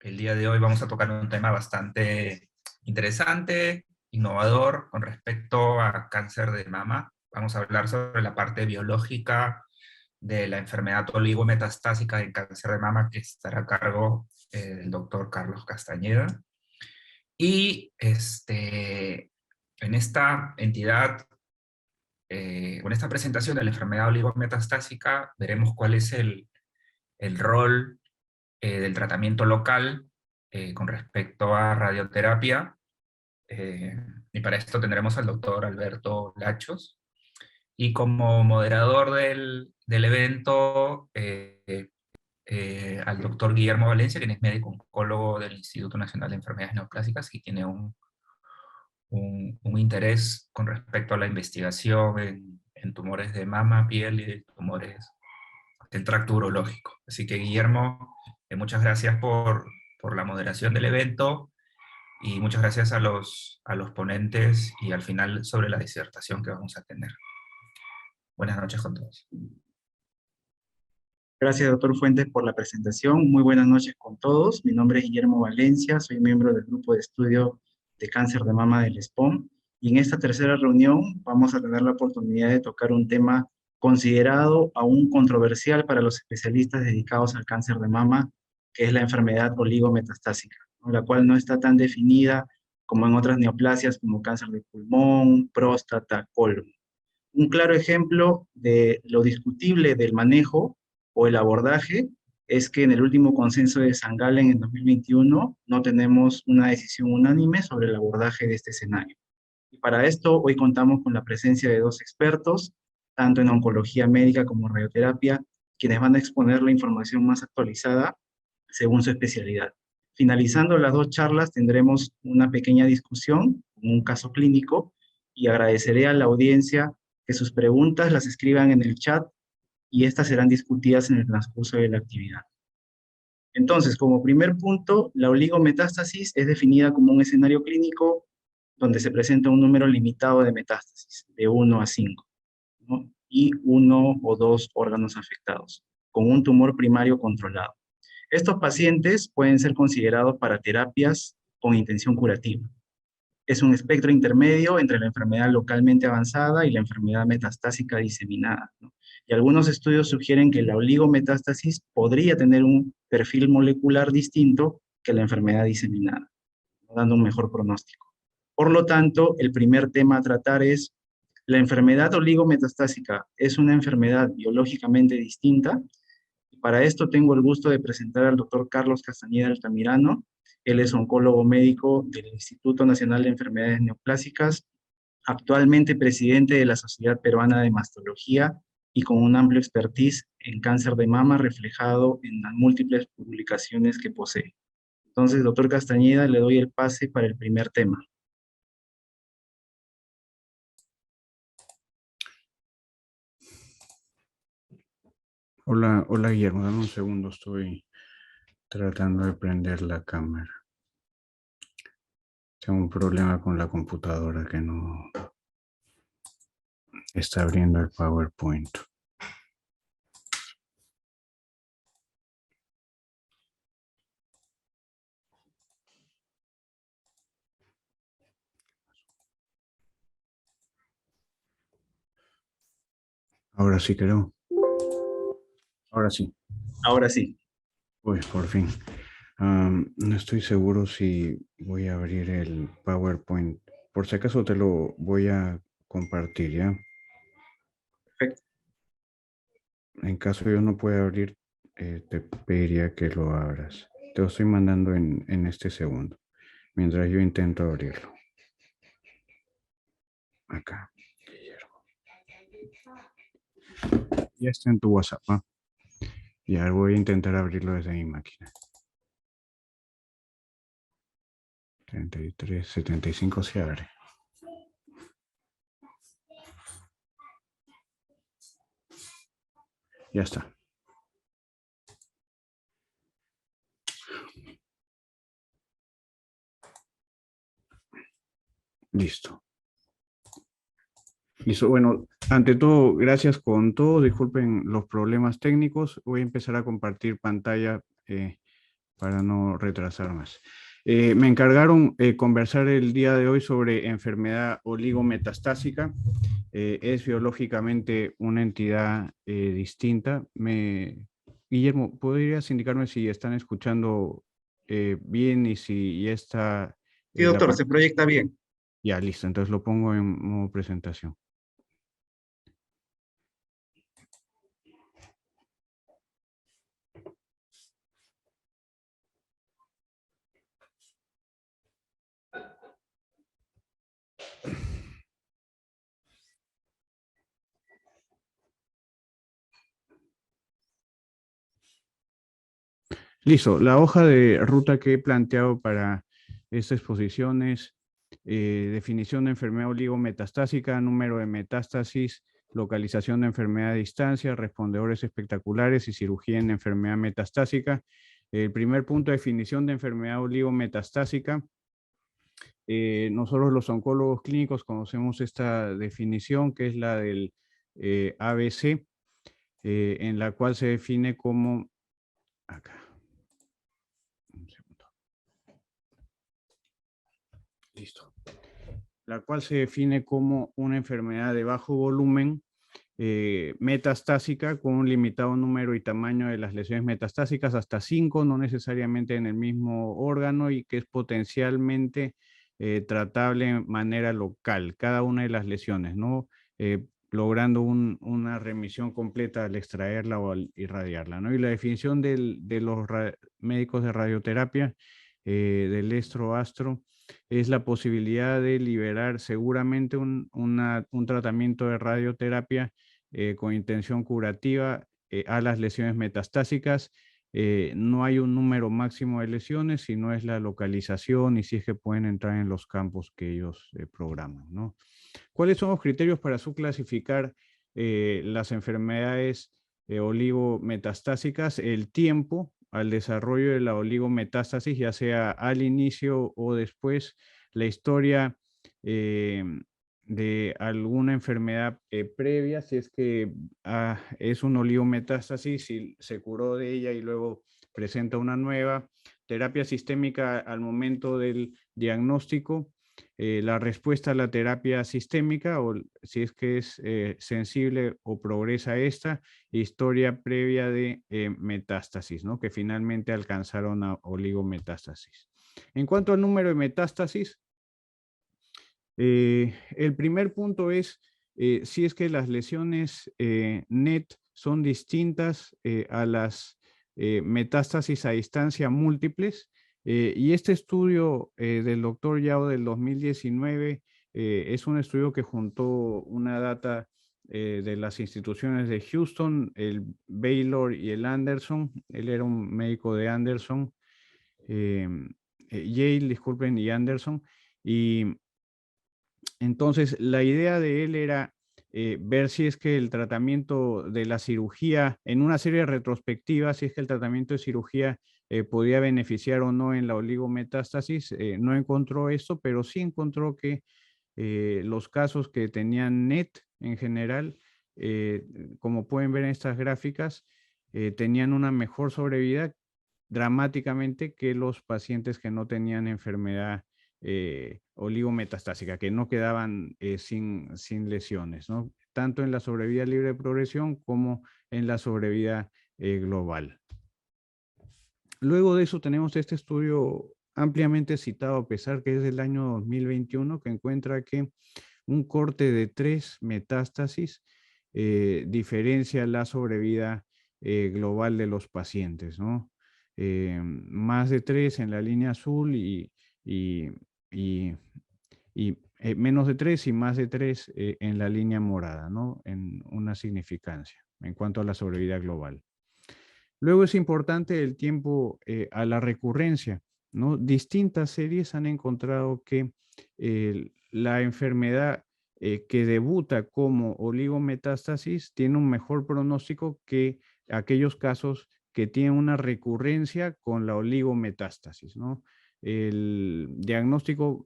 El día de hoy vamos a tocar un tema bastante interesante, innovador, con respecto a cáncer de mama. Vamos a hablar sobre la parte biológica de la enfermedad oligometastásica de cáncer de mama, que estará a cargo del doctor Carlos Castañeda. Y en esta entidad, con esta presentación de la enfermedad oligometastásica, veremos cuál es el rol del tratamiento local con respecto a radioterapia. eh, y para esto tendremos al doctor Alberto Lachos. Y como moderador del evento, al doctor Guillermo Valencia, quien es médico oncólogo del Instituto Nacional de Enfermedades Neoplásicas y tiene un interés con respecto a la investigación en tumores de mama, piel y tumores del tracto urológico. Así que, Guillermo, muchas gracias por la moderación del evento y muchas gracias a los ponentes y al final sobre la disertación que vamos a tener. Buenas noches con todos. Gracias, doctor Fuentes, por la presentación. Muy buenas noches con todos. Mi nombre es Guillermo Valencia, soy miembro del grupo de estudio de cáncer de mama del SPOM. Y en esta tercera reunión vamos a tener la oportunidad de tocar un tema considerado aún controversial para los especialistas dedicados al cáncer de mama, que es la enfermedad oligometastásica, ¿no? La cual no está tan definida como en otras neoplasias como cáncer de pulmón, próstata, colon. Un claro ejemplo de lo discutible del manejo o el abordaje es que en el último consenso de San Galen en 2021 no tenemos una decisión unánime sobre el abordaje de este escenario. Y para esto hoy contamos con la presencia de dos expertos, tanto en oncología médica como en radioterapia, quienes van a exponer la información más actualizada según su especialidad. Finalizando las dos charlas tendremos una pequeña discusión con un caso clínico y agradeceré a la audiencia que sus preguntas las escriban en el chat y estas serán discutidas en el transcurso de la actividad. Entonces, como primer punto, la oligometástasis es definida como un escenario clínico donde se presenta un número limitado de metástasis, de 1 a 5, ¿no? Y uno o dos órganos afectados, con un tumor primario controlado. Estos pacientes pueden ser considerados para terapias con intención curativa. Es un espectro intermedio entre la enfermedad localmente avanzada y la enfermedad metastásica diseminada, ¿no? Y algunos estudios sugieren que la oligometástasis podría tener un perfil molecular distinto que la enfermedad diseminada, ¿no? Dando un mejor pronóstico. Por lo tanto, el primer tema a tratar es: ¿la enfermedad oligometastásica es una enfermedad biológicamente distinta? Para esto tengo el gusto de presentar al doctor Carlos Castañeda Altamirano. Él es oncólogo médico del Instituto Nacional de Enfermedades Neoplásicas, actualmente presidente de la Sociedad Peruana de Mastología y con un amplio expertise en cáncer de mama reflejado en las múltiples publicaciones que posee. Entonces, doctor Castañeda, le doy el pase para el primer tema. Hola, hola Guillermo, dame un segundo, estoy tratando de prender la cámara. Tengo un problema con la computadora que no está abriendo el PowerPoint. Ahora sí creo. Ahora sí. Ahora sí. Uy, por fin. No estoy seguro si voy a abrir el PowerPoint. Por si acaso te lo voy a compartir, ¿ya? Perfecto. En caso yo no pueda abrir, te pediría que lo abras. Te lo estoy mandando en este segundo, mientras yo intento abrirlo. Acá, Guillermo. Ya está en tu WhatsApp, ¿ah? Y ahora voy a intentar abrirlo desde mi máquina. 33, 75 se abre. Ya está. Listo. Listo. Bueno, ante todo, gracias con todo. Disculpen los problemas técnicos. Voy a empezar a compartir pantalla para no retrasar más. Me encargaron conversar el día de hoy sobre enfermedad oligometastásica. Es biológicamente una entidad distinta. Guillermo, ¿podrías indicarme si están escuchando bien y si ya está Sí, la doctor, parte? se proyecta bien. Ya, listo. Entonces lo pongo en modo presentación. Listo. La hoja de ruta que he planteado para esta exposición es definición de enfermedad oligometastásica, número de metástasis, localización de enfermedad a distancia, respondedores espectaculares y cirugía en enfermedad metastásica. El primer punto, definición de enfermedad oligometastásica. Nosotros los oncólogos clínicos conocemos esta definición, que es la del ABC, en la cual se define como, acá, un segundo. Listo. La cual se define como una enfermedad de bajo volumen metastásica con un limitado número y tamaño de las lesiones metastásicas, hasta 5, no necesariamente en el mismo órgano, y que es potencialmente tratable de manera local, cada una de las lesiones, ¿no? Logrando una remisión completa al extraerla o al irradiarla, ¿no? Y la definición de los médicos de radioterapia, del estro-astro, es la posibilidad de liberar seguramente un tratamiento de radioterapia con intención curativa a las lesiones metastásicas. No hay un número máximo de lesiones, sino es la localización y si es que pueden entrar en los campos que ellos programan, ¿no? ¿Cuáles son los criterios para su clasificar las enfermedades oligometastásicas? El tiempo al desarrollo de la oligometástasis, ya sea al inicio o después, la historia de alguna enfermedad previa, si es que es una oligometástasis, si se curó de ella y luego presenta una nueva, terapia sistémica al momento del diagnóstico, la respuesta a la terapia sistémica, o si es que es sensible o progresa esta, historia previa de metástasis, ¿no? Que finalmente alcanzaron a oligometástasis. En cuanto al número de metástasis, el primer punto es si es que las lesiones NET son distintas a las metástasis a distancia múltiples. Y este estudio del doctor Yao del 2019 es un estudio que juntó una data de las instituciones de Houston, el Baylor y el Anderson. Él era un médico de Anderson, Yale, disculpen, y Anderson. Y entonces, la idea de él era ver si es que el tratamiento de la cirugía, en una serie de retrospectivas, si es que el tratamiento de cirugía podía beneficiar o no en la oligometástasis. No encontró eso, pero sí encontró que los casos que tenían NET en general, como pueden ver en estas gráficas, tenían una mejor sobrevida dramáticamente que los pacientes que no tenían enfermedad oligometastásica, que no quedaban sin lesiones, ¿no? Tanto en la sobrevida libre de progresión como en la sobrevida global. Luego de eso tenemos este estudio ampliamente citado, a pesar que es del año 2021, que encuentra que un corte de 3 metástasis diferencia la sobrevida global de los pacientes, ¿no? Más de 3 en la línea azul y menos de 3 y más de 3 en la línea morada, ¿no? En una significancia en cuanto a la sobrevida global. Luego es importante el tiempo a la recurrencia, ¿no? Distintas series han encontrado que la enfermedad que debuta como oligometástasis tiene un mejor pronóstico que aquellos casos que tienen una recurrencia con la oligometástasis, ¿no? El diagnóstico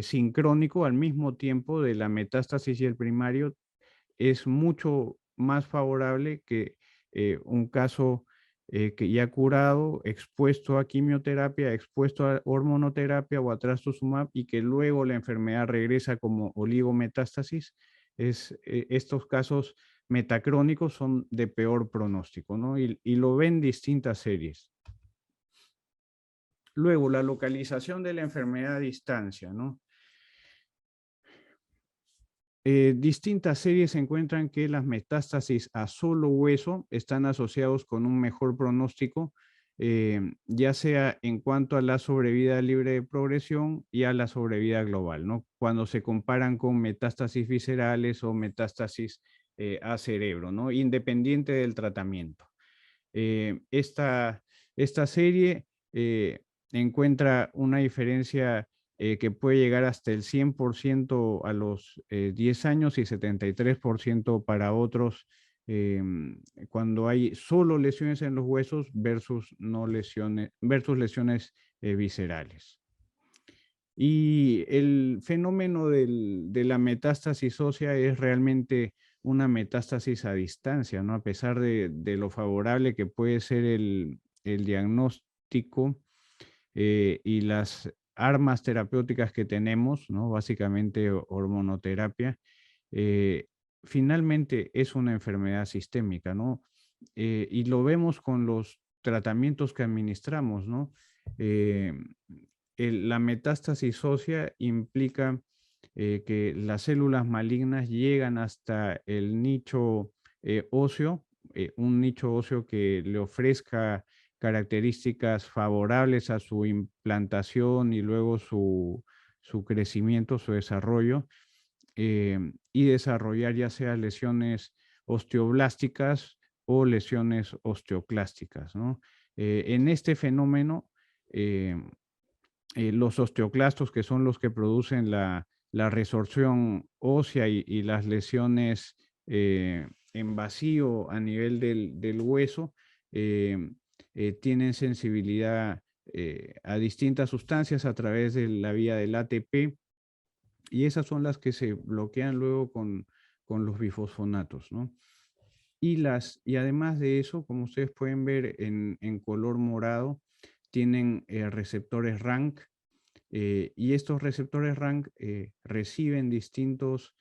sincrónico al mismo tiempo de la metástasis y el primario es mucho más favorable que un caso que ya curado, expuesto a quimioterapia, expuesto a hormonoterapia o a trastuzumab, y que luego la enfermedad regresa como oligometástasis. Estos casos metacrónicos son de peor pronóstico, ¿no? Y lo ven distintas series. Luego, la localización de la enfermedad a distancia, ¿no? Distintas series encuentran que las metástasis a solo hueso están asociados con un mejor pronóstico, ya sea en cuanto a la sobrevida libre de progresión y a la sobrevida global, ¿no? Cuando se comparan con metástasis viscerales o metástasis a cerebro, ¿no? Independiente del tratamiento. Esta serie encuentra una diferencia que puede llegar hasta el 100% a los 10 años y 73% para otros cuando hay solo lesiones en los huesos versus lesiones viscerales. Y el fenómeno de la metástasis ósea es realmente una metástasis a distancia, ¿no? A pesar de lo favorable que puede ser el diagnóstico y las armas terapéuticas que tenemos, ¿no? Básicamente hormonoterapia, finalmente es una enfermedad sistémica, ¿no? Y lo vemos con los tratamientos que administramos, ¿no? La metástasis ósea implica que las células malignas llegan hasta el nicho óseo, un nicho óseo que le ofrezca características favorables a su implantación y luego su crecimiento, su desarrollo, y desarrollar ya sea lesiones osteoblásticas o lesiones osteoclásticas, ¿no? En este fenómeno, los osteoclastos, que son los que producen la resorción ósea y las lesiones en vacío a nivel del hueso, tienen sensibilidad a distintas sustancias a través de la vía del ATP, y esas son las que se bloquean luego con los bifosfonatos, ¿no? Y además de eso, como ustedes pueden ver en color morado, tienen receptores RANK, y estos receptores RANK reciben distintos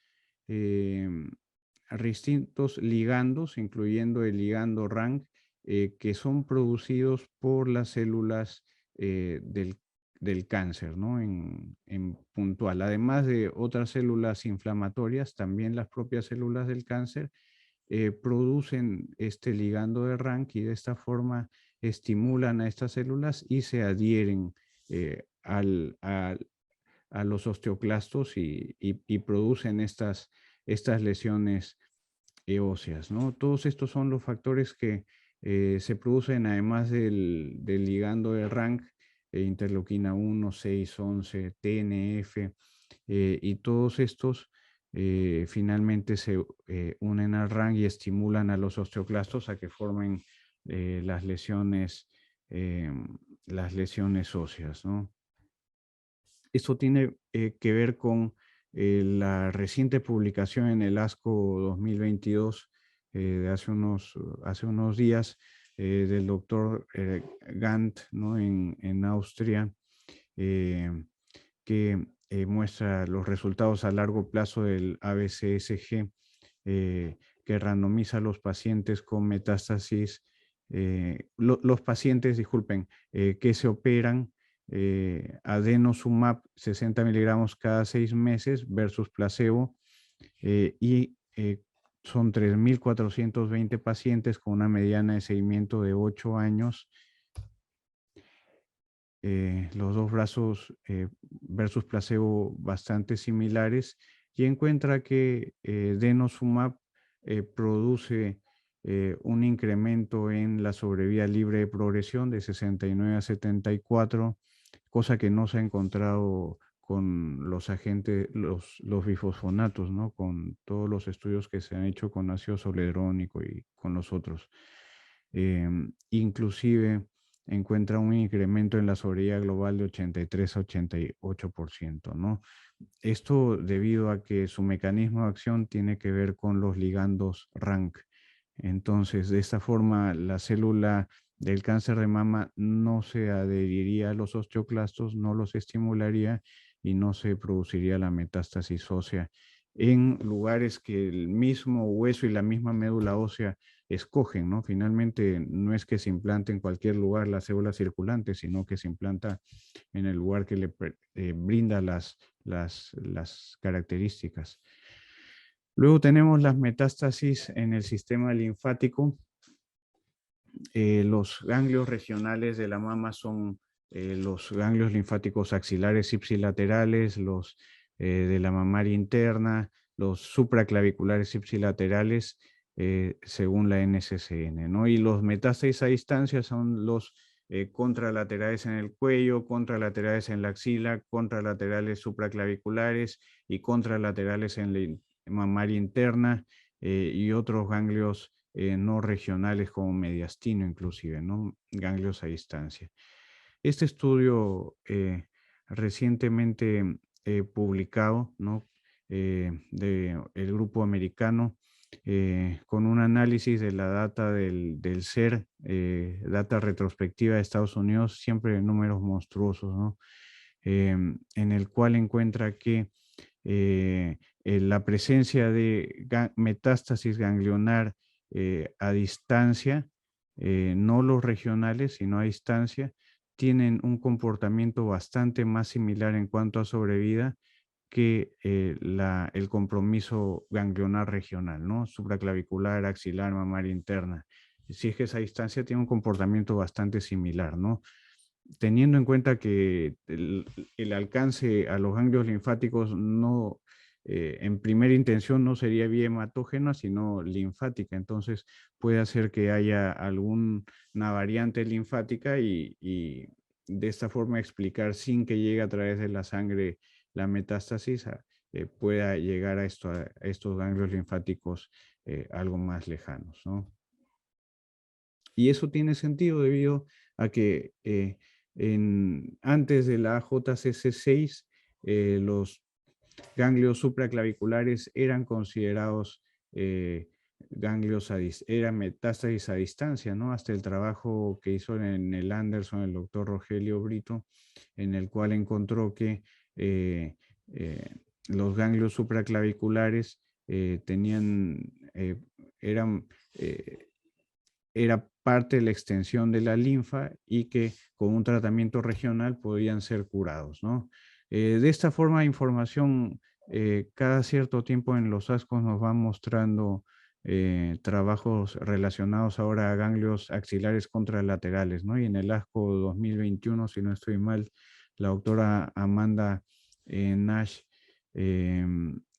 ligandos, incluyendo el ligando RANK, que son producidos por las células del cáncer, ¿no? En puntual. Además de otras células inflamatorias, también las propias células del cáncer producen este ligando de RANK, y de esta forma estimulan a estas células y se adhieren a los osteoclastos y producen estas lesiones óseas, ¿no? Todos estos son los factores que se producen además del ligando de RANK, interleuquina 1, 6, 11, TNF, y todos estos finalmente se unen al RANK y estimulan a los osteoclastos a que formen las lesiones óseas, ¿no? Esto tiene que ver con la reciente publicación en el ASCO 2022 de hace unos días del doctor Gant, ¿no? en Austria, que muestra los resultados a largo plazo del ABCSG, que randomiza a los pacientes con metástasis, los pacientes, disculpen, que se operan adenosumab 60 miligramos cada 6 meses versus placebo, y son 3.420 pacientes con una mediana de seguimiento de 8 años. Los dos brazos versus placebo bastante similares, y encuentra que denosumab produce un incremento en la sobrevida libre de progresión de 69 a 74, cosa que no se ha encontrado con los agentes, los bifosfonatos, ¿no? Con todos los estudios que se han hecho con ácido zoledrónico y con los otros. Inclusive encuentra un incremento en la sobrevida global de 83 a 88%, ¿no? Esto debido a que su mecanismo de acción tiene que ver con los ligandos RANK. Entonces, de esta forma, la célula del cáncer de mama no se adheriría a los osteoclastos, no los estimularía y no se produciría la metástasis ósea en lugares que el mismo hueso y la misma médula ósea escogen, ¿no? Finalmente no es que se implante en cualquier lugar la célula circulante, sino que se implanta en el lugar que le brinda las características. Luego tenemos las metástasis en el sistema linfático. Los ganglios regionales de la mama son los ganglios linfáticos axilares ipsilaterales, los de la mamaria interna, los supraclaviculares ipsilaterales, según la NCCN, ¿no? Y los metástasis a distancia son los contralaterales en el cuello, contralaterales en la axila, contralaterales supraclaviculares y contralaterales en la mamaria interna y otros ganglios no regionales como mediastino inclusive, ¿no? Ganglios a distancia. Este estudio recientemente publicado, ¿no? Del grupo americano con un análisis de la data del SER, data retrospectiva de Estados Unidos, siempre números monstruosos, ¿no? En el cual encuentra que la presencia de metástasis ganglionar a distancia, no los regionales, sino a distancia, tienen un comportamiento bastante más similar en cuanto a sobrevida que el compromiso ganglionar regional, ¿no? Supraclavicular, axilar, mamaria interna. Si es que esa distancia tiene un comportamiento bastante similar, ¿no? Teniendo en cuenta que el alcance a los ganglios linfáticos no, en primera intención no sería vía hematógena, sino linfática. Entonces puede hacer que haya alguna variante linfática y de esta forma explicar sin que llegue a través de la sangre la metástasis, pueda llegar a estos ganglios linfáticos algo más lejanos, ¿no? Y eso tiene sentido debido a que antes de la AJCC6, los ganglios supraclaviculares eran considerados ganglios eran metástasis a distancia, ¿no? Hasta el trabajo que hizo en el Anderson el doctor Rogelio Brito, en el cual encontró que los ganglios supraclaviculares tenían, era parte de la extensión de la linfa y que con un tratamiento regional podían ser curados, ¿no? De esta forma, información cada cierto tiempo en los ASCOs nos van mostrando trabajos relacionados ahora a ganglios axilares contralaterales, ¿no? Y en el ASCO 2021, si no estoy mal, la doctora Amanda Nash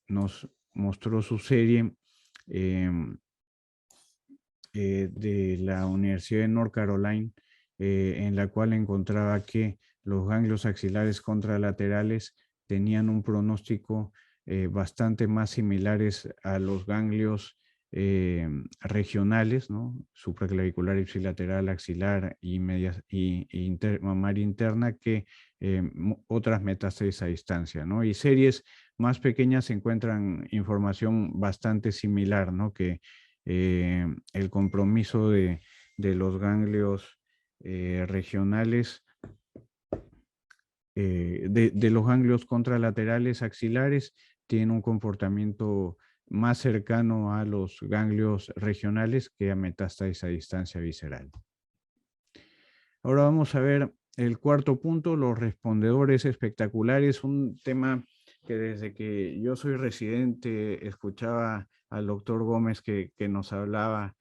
nos mostró su serie de la Universidad de North Carolina, en la cual encontraba que los ganglios axilares contralaterales tenían un pronóstico bastante más similares a los ganglios regionales, ¿no? Supraclavicular ipsilateral, axilar y mamaria interna, que otras metástasis a distancia, ¿no? Y series más pequeñas se encuentran información bastante similar, ¿no? Que el compromiso de los ganglios regionales, de los ganglios contralaterales axilares, tiene un comportamiento más cercano a los ganglios regionales que a metástasis a distancia visceral. Ahora vamos a ver el cuarto punto, los respondedores espectaculares, un tema que desde que yo soy residente escuchaba al doctor Gómez que nos hablaba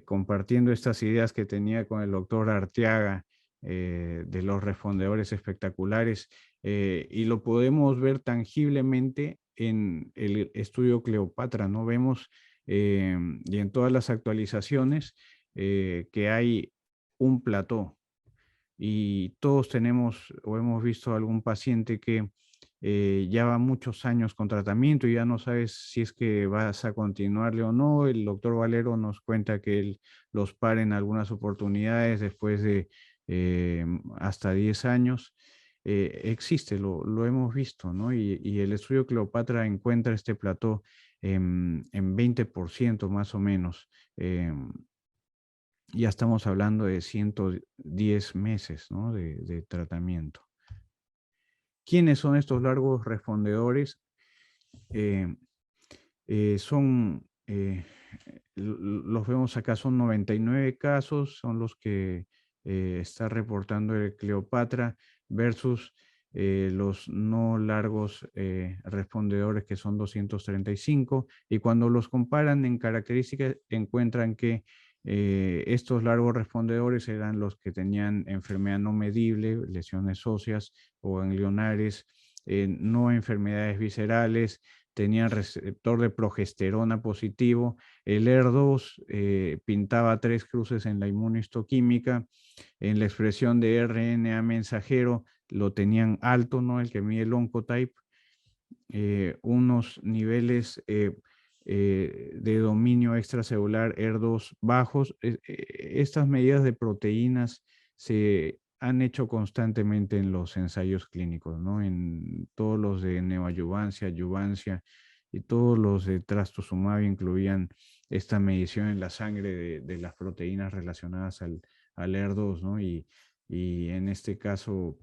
compartiendo estas ideas que tenía con el doctor Arteaga de los respondedores espectaculares y lo podemos ver tangiblemente en el estudio Cleopatra, ¿no? Vemos y en todas las actualizaciones que hay un plató y todos tenemos o hemos visto algún paciente que ya va muchos años con tratamiento y ya no sabes si es que vas a continuarle o no. El doctor Valero nos cuenta que él los para en algunas oportunidades después de hasta 10 años. Existe, lo hemos visto, ¿no? Y el estudio Cleopatra encuentra este plató en 20% más o menos. ya estamos hablando de 110 meses, ¿no? de tratamiento. ¿Quiénes son estos largos respondedores? Los vemos acá, son 99 casos, son los que está reportando el Cleopatra versus los no largos respondedores, que son 235, y cuando los comparan en características encuentran que estos largos respondedores eran los que tenían enfermedad no medible, lesiones óseas o ganglionares, no enfermedades viscerales, tenían receptor de progesterona positivo. El ER2 pintaba 3 cruces en la inmunohistoquímica. En la expresión de RNA mensajero lo tenían alto, ¿no? El que mide el Oncotype. Unos niveles de dominio extracelular ER2 bajos. Estas medidas de proteínas se han hecho constantemente en los ensayos clínicos, ¿no? En todos los de neoadyuvancia, adyuvancia y todos los de trastuzumab incluían esta medición en la sangre de las proteínas relacionadas al ER2, ¿no? Y en este caso,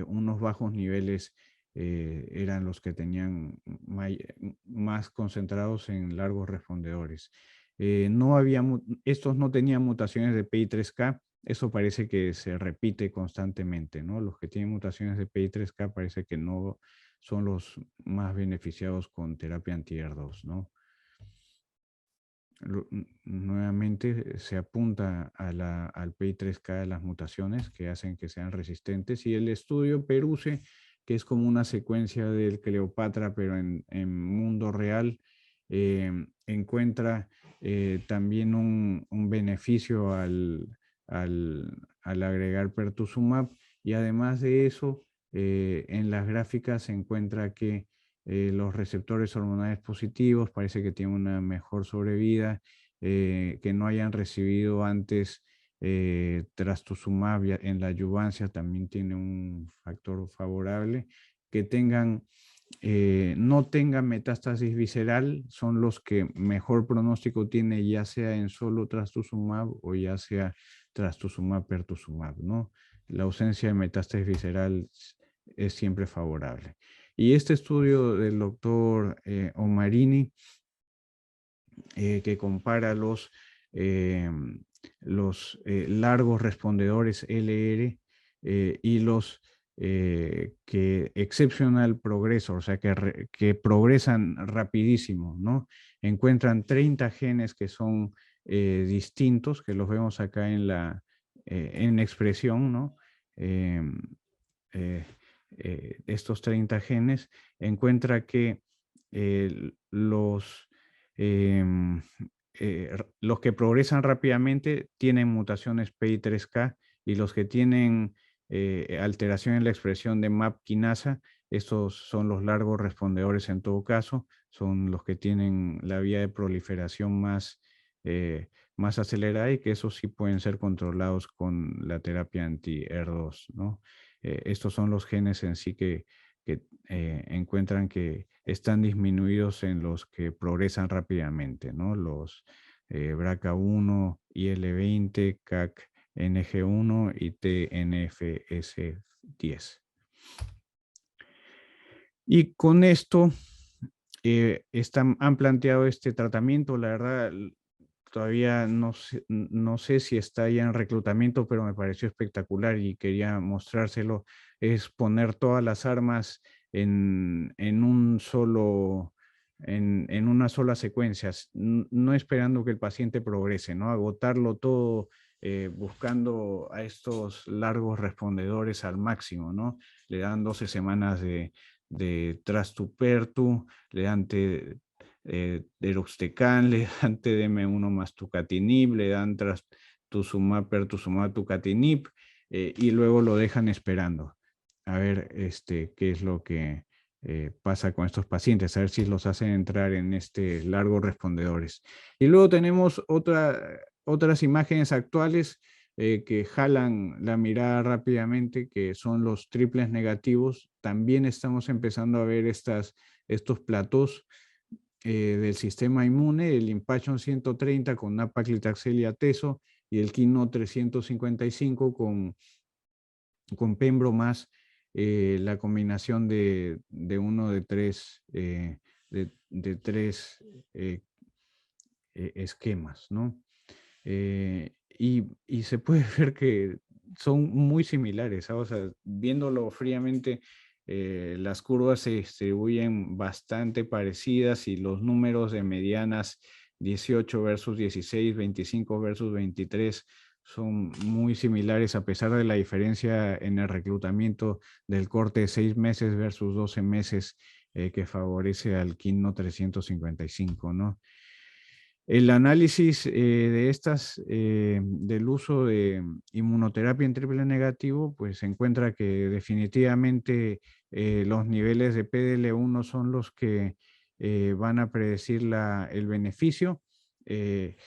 unos bajos niveles eran los que tenían más concentrados en largos respondedores. Estos no tenían mutaciones de PI3K, eso parece que se repite constantemente, ¿no? Los que tienen mutaciones de PI3K parece que no son los más beneficiados con terapia anti-ER2, ¿no? Nuevamente se apunta al PI3K de las mutaciones que hacen que sean resistentes, y el estudio Peruse, que es como una secuencia del Cleopatra pero en mundo real, encuentra también un beneficio al agregar pertuzumab, y además de eso, en las gráficas se encuentra que los receptores hormonales positivos parece que tienen una mejor sobrevida, que no hayan recibido antes trastuzumab en la adyuvancia también tiene un factor favorable, que no tengan metástasis visceral son los que mejor pronóstico tiene, ya sea en solo trastuzumab o ya sea trastuzumab pertuzumab, ¿no? La ausencia de metástasis visceral es siempre favorable. Y este estudio del doctor Omarini, que compara los largos respondedores LR y los que exceptional progresor, o sea, que progresan rapidísimo, ¿no? Encuentran 30 genes que son distintos, que los vemos acá en expresión, ¿no? Estos 30 genes, encuentra que los que progresan rápidamente tienen mutaciones PI3K, y los que tienen alteración en la expresión de MAP quinasa, estos son los largos respondedores en todo caso, son los que tienen la vía de proliferación más acelerada, y que esos sí pueden ser controlados con la terapia anti-ER2, ¿no? Estos son los genes en sí que encuentran que están disminuidos en los que progresan rápidamente, ¿no? Los BRCA1, IL-20, CAC, NG1 y TNFS10. Y con esto han planteado este tratamiento. La verdad, todavía no sé si está ya en reclutamiento, pero me pareció espectacular y quería mostrárselo. Es poner todas las armas en una sola secuencia, no esperando que el paciente progrese, ¿no? Agotarlo todo buscando a estos largos respondedores al máximo, ¿no? Le dan 12 semanas de trastupertu, le dan deroxtecan, le dan TDM1 más tucatinib, le dan trastuzumab, pertuzumab, tucatinib, y luego lo dejan esperando a ver qué es lo que pasa con estos pacientes, a ver si los hacen entrar en largos respondedores. Y luego tenemos otras imágenes actuales que jalan la mirada rápidamente, que son los triples negativos. También estamos empezando a ver estos platós del sistema inmune, el Impassion 130 con nab-paclitaxel y atezo, y el Keynote 355 con Pembro más la combinación de uno de tres, de tres esquemas, ¿no? Y se puede ver que son muy similares, ¿ah? O sea, viéndolo fríamente, las curvas se distribuyen bastante parecidas y los números de medianas 18 versus 16, 25 versus 23 son muy similares a pesar de la diferencia en el reclutamiento del corte de 6 meses versus 12 meses que favorece al Kino 355, ¿no? El análisis de estas, del uso de inmunoterapia en triple negativo, pues se encuentra que definitivamente los niveles de PDL1 son los que van a predecir el beneficio. Eh,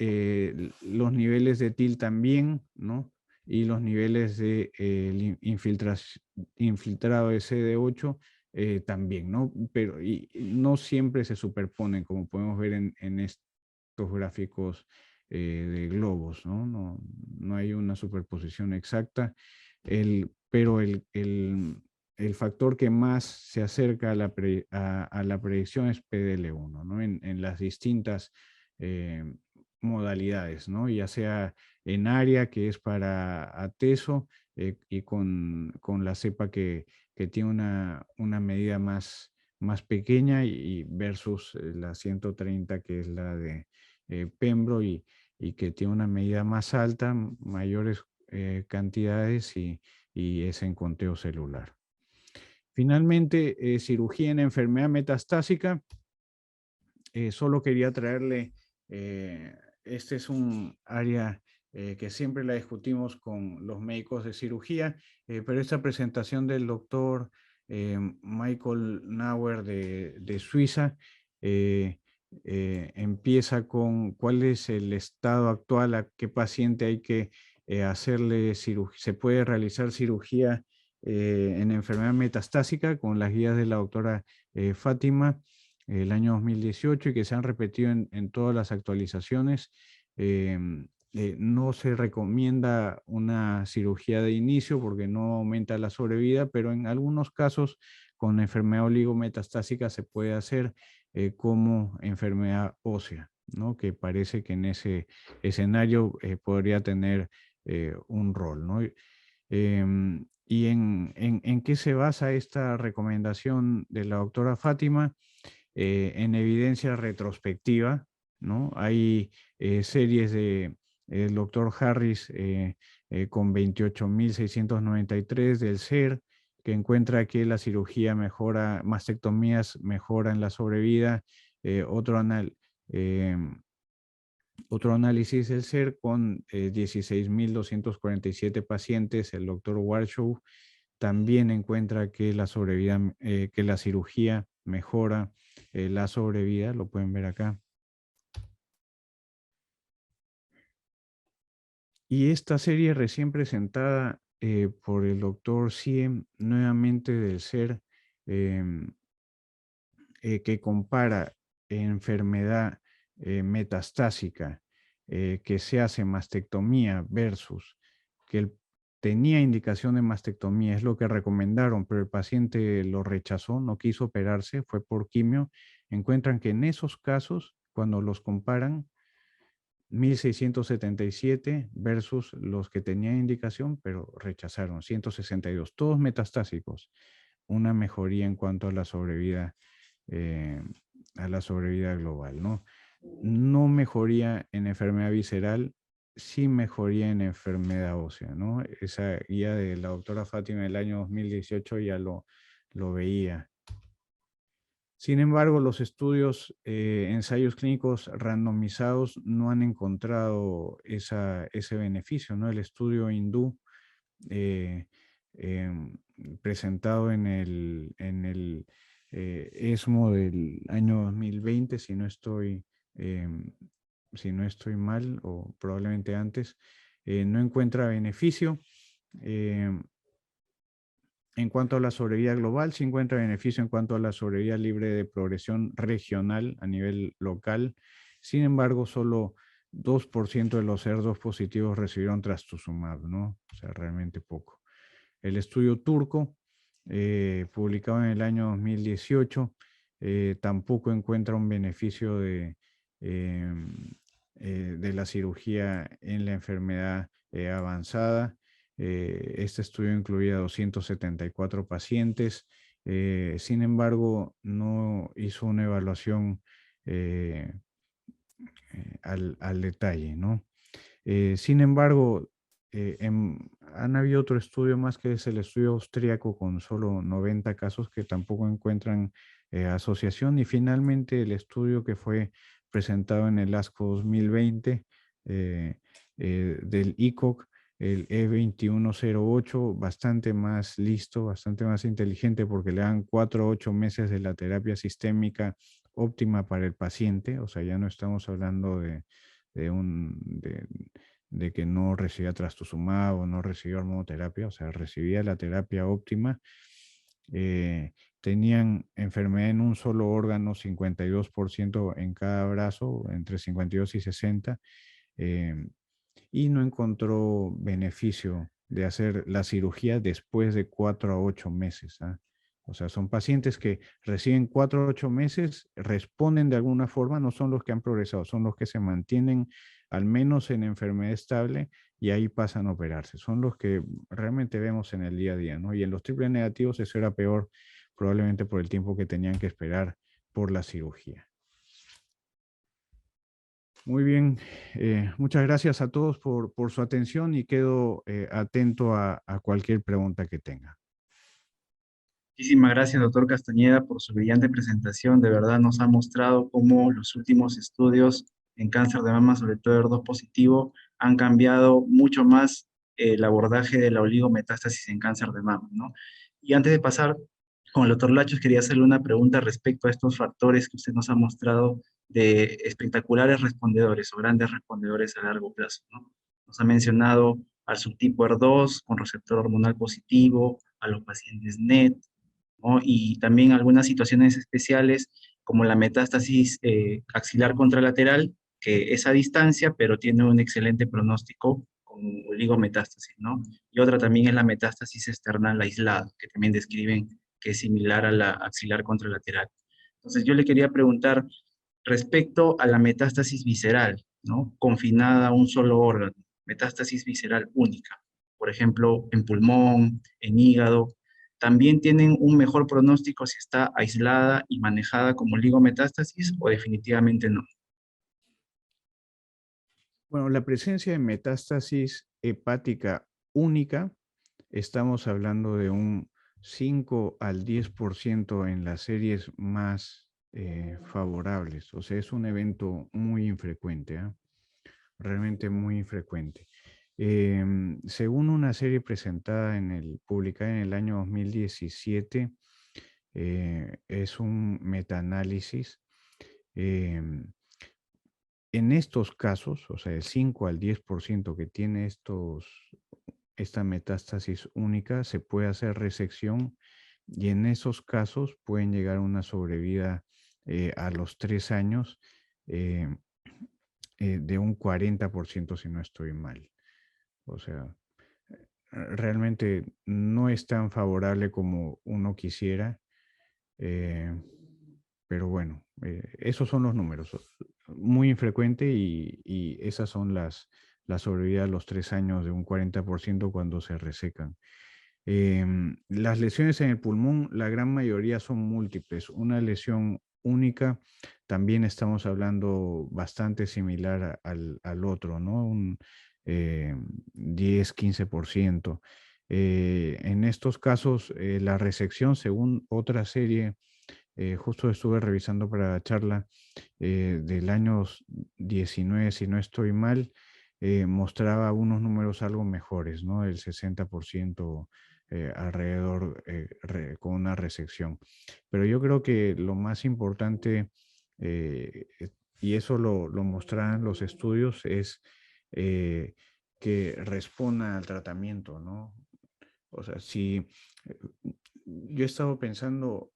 eh, los niveles de TIL también, ¿no? Y los niveles de infiltrado de CD8 también, ¿no? Pero no siempre se superponen, como podemos ver en estos gráficos de globos, ¿no? No hay una superposición exacta, pero el factor que más se acerca a a la predicción es PDL1, ¿no? En las distintas modalidades, ¿no? Ya sea en área, que es para atezo, y con la cepa que tiene una medida más pequeña y versus la 130, que es la de Pembro, y que tiene una medida más alta, mayores cantidades y es en conteo celular. Finalmente, cirugía en enfermedad metastásica. Solo quería traerle, este es un área que siempre la discutimos con los médicos de cirugía, pero esta presentación del doctor Michael Nauer de Suiza empieza con cuál es el estado actual, a qué paciente hay que hacerle cirugía, se puede realizar cirugía en enfermedad metastásica con las guías de la doctora Fátima el año 2018 y que se han repetido en todas las actualizaciones. No se recomienda una cirugía de inicio porque no aumenta la sobrevida, pero en algunos casos con enfermedad oligometastásica se puede hacer como enfermedad ósea, ¿no? Que parece que en ese escenario podría tener un rol, ¿no? ¿Y en qué se basa esta recomendación de la doctora Fátima? En evidencia retrospectiva, ¿no? Hay series del doctor Harris con 28.693 del SER, que encuentra que la cirugía mejora, mastectomías mejoran la sobrevida. Eh, otro, anal, eh, Otro análisis del SER con 16.247 pacientes, el doctor Warshaw también encuentra que la sobrevida, que la cirugía mejora la sobrevida, lo pueden ver acá. Y esta serie recién presentada por el doctor Siem, nuevamente del SER, que compara enfermedad metastásica que se hace mastectomía versus que tenía indicación de mastectomía, es lo que recomendaron, pero el paciente lo rechazó, no quiso operarse, fue por quimio. Encuentran que en esos casos, cuando los comparan, 1.677 versus los que tenían indicación, pero rechazaron, 162, todos metastásicos. Una mejoría en cuanto eh, a la sobrevida global, ¿no? No mejoría en enfermedad visceral, sí mejoría en enfermedad ósea, ¿no? Esa guía de la doctora Fátima del año 2018 ya lo veía. Sin embargo, los estudios, ensayos clínicos randomizados no han encontrado ese beneficio, ¿no? El estudio hindú presentado en el ESMO del año 2020, si no estoy mal, o probablemente antes, no encuentra beneficio. En cuanto a la sobrevida global, sí encuentra beneficio en cuanto a la sobrevida libre de progresión regional a nivel local. Sin embargo, solo 2% de los cerdos positivos recibieron trastuzumab, ¿no? O sea, realmente poco. El estudio turco, publicado en el año 2018, tampoco encuentra un beneficio de la cirugía en la enfermedad avanzada. Este estudio incluía 274 pacientes. Sin embargo, no hizo una evaluación eh, al detalle, ¿no? Sin embargo, han habido otro estudio más que es el estudio austríaco con solo 90 casos que tampoco encuentran asociación, y finalmente el estudio que fue presentado en el ASCO 2020 del ICOC, el E2108, bastante más listo, bastante más inteligente porque le dan 4 a 8 meses de la terapia sistémica óptima para el paciente, o sea, ya no estamos hablando de que no recibía trastuzumab o no recibía hormonoterapia, o sea, recibía la terapia óptima. Tenían enfermedad en un solo órgano, 52% en cada brazo, entre 52 y 60, y no encontró beneficio de hacer la cirugía después de 4 a 8 meses. ¿Ah? O sea, son pacientes que reciben 4 a 8 meses, responden de alguna forma, no son los que han progresado, son los que se mantienen al menos en enfermedad estable y ahí pasan a operarse. Son los que realmente vemos en el día a día, ¿no? Y en los triple negativos eso era peor, probablemente por el tiempo que tenían que esperar por la cirugía. Muy bien, muchas gracias a todos por su atención y quedo atento a cualquier pregunta que tenga. Muchísimas gracias, doctor Castañeda, por su brillante presentación. De verdad nos ha mostrado cómo los últimos estudios en cáncer de mama, sobre todo ER2 positivo, han cambiado mucho más el abordaje de la oligometástasis en cáncer de mama, ¿no? Y antes de pasar con el doctor Lachos, quería hacerle una pregunta respecto a estos factores que usted nos ha mostrado de espectaculares respondedores o grandes respondedores a largo plazo, ¿no? Nos ha mencionado al subtipo ER2 con receptor hormonal positivo, a los pacientes NET, ¿no? Y también algunas situaciones especiales como la metástasis axilar contralateral, que es a distancia, pero tiene un excelente pronóstico con oligometástasis, ¿no? Y otra también es la metástasis external aislada, que también describen que es similar a la axilar contralateral. Entonces yo le quería preguntar respecto a la metástasis visceral, ¿no? Confinada a un solo órgano, metástasis visceral única, por ejemplo, en pulmón, en hígado, también tienen un mejor pronóstico si está aislada y manejada como oligometástasis o definitivamente no. Bueno, la presencia de metástasis hepática única, estamos hablando de un 5 al 10% en las series más favorables. O sea, es un evento muy infrecuente, ¿eh? Realmente muy infrecuente. Según una serie presentada publicada en el año 2017, es un metaanálisis. En estos casos, o sea, el 5 al 10% que tiene esta metástasis única, se puede hacer resección y en esos casos pueden llegar a una sobrevida a los 3 años eh, de un 40% si no estoy mal. O sea, realmente no es tan favorable como uno quisiera, eh, pero bueno, esos son los números. Muy infrecuente y esas son la sobrevida a los 3 años de un 40% cuando se resecan. Las lesiones en el pulmón, la gran mayoría son múltiples. Una lesión única, también estamos hablando bastante similar al otro, ¿no? Un 10-15%. En estos casos, la resección, según otra serie, justo estuve revisando para la charla del año 19, si no estoy mal, mostraba unos números algo mejores, ¿no? El 60% alrededor con una resección. Pero yo creo que lo más importante, y eso lo mostrarán los estudios, es que responda al tratamiento, ¿no? O sea, si yo he estado pensando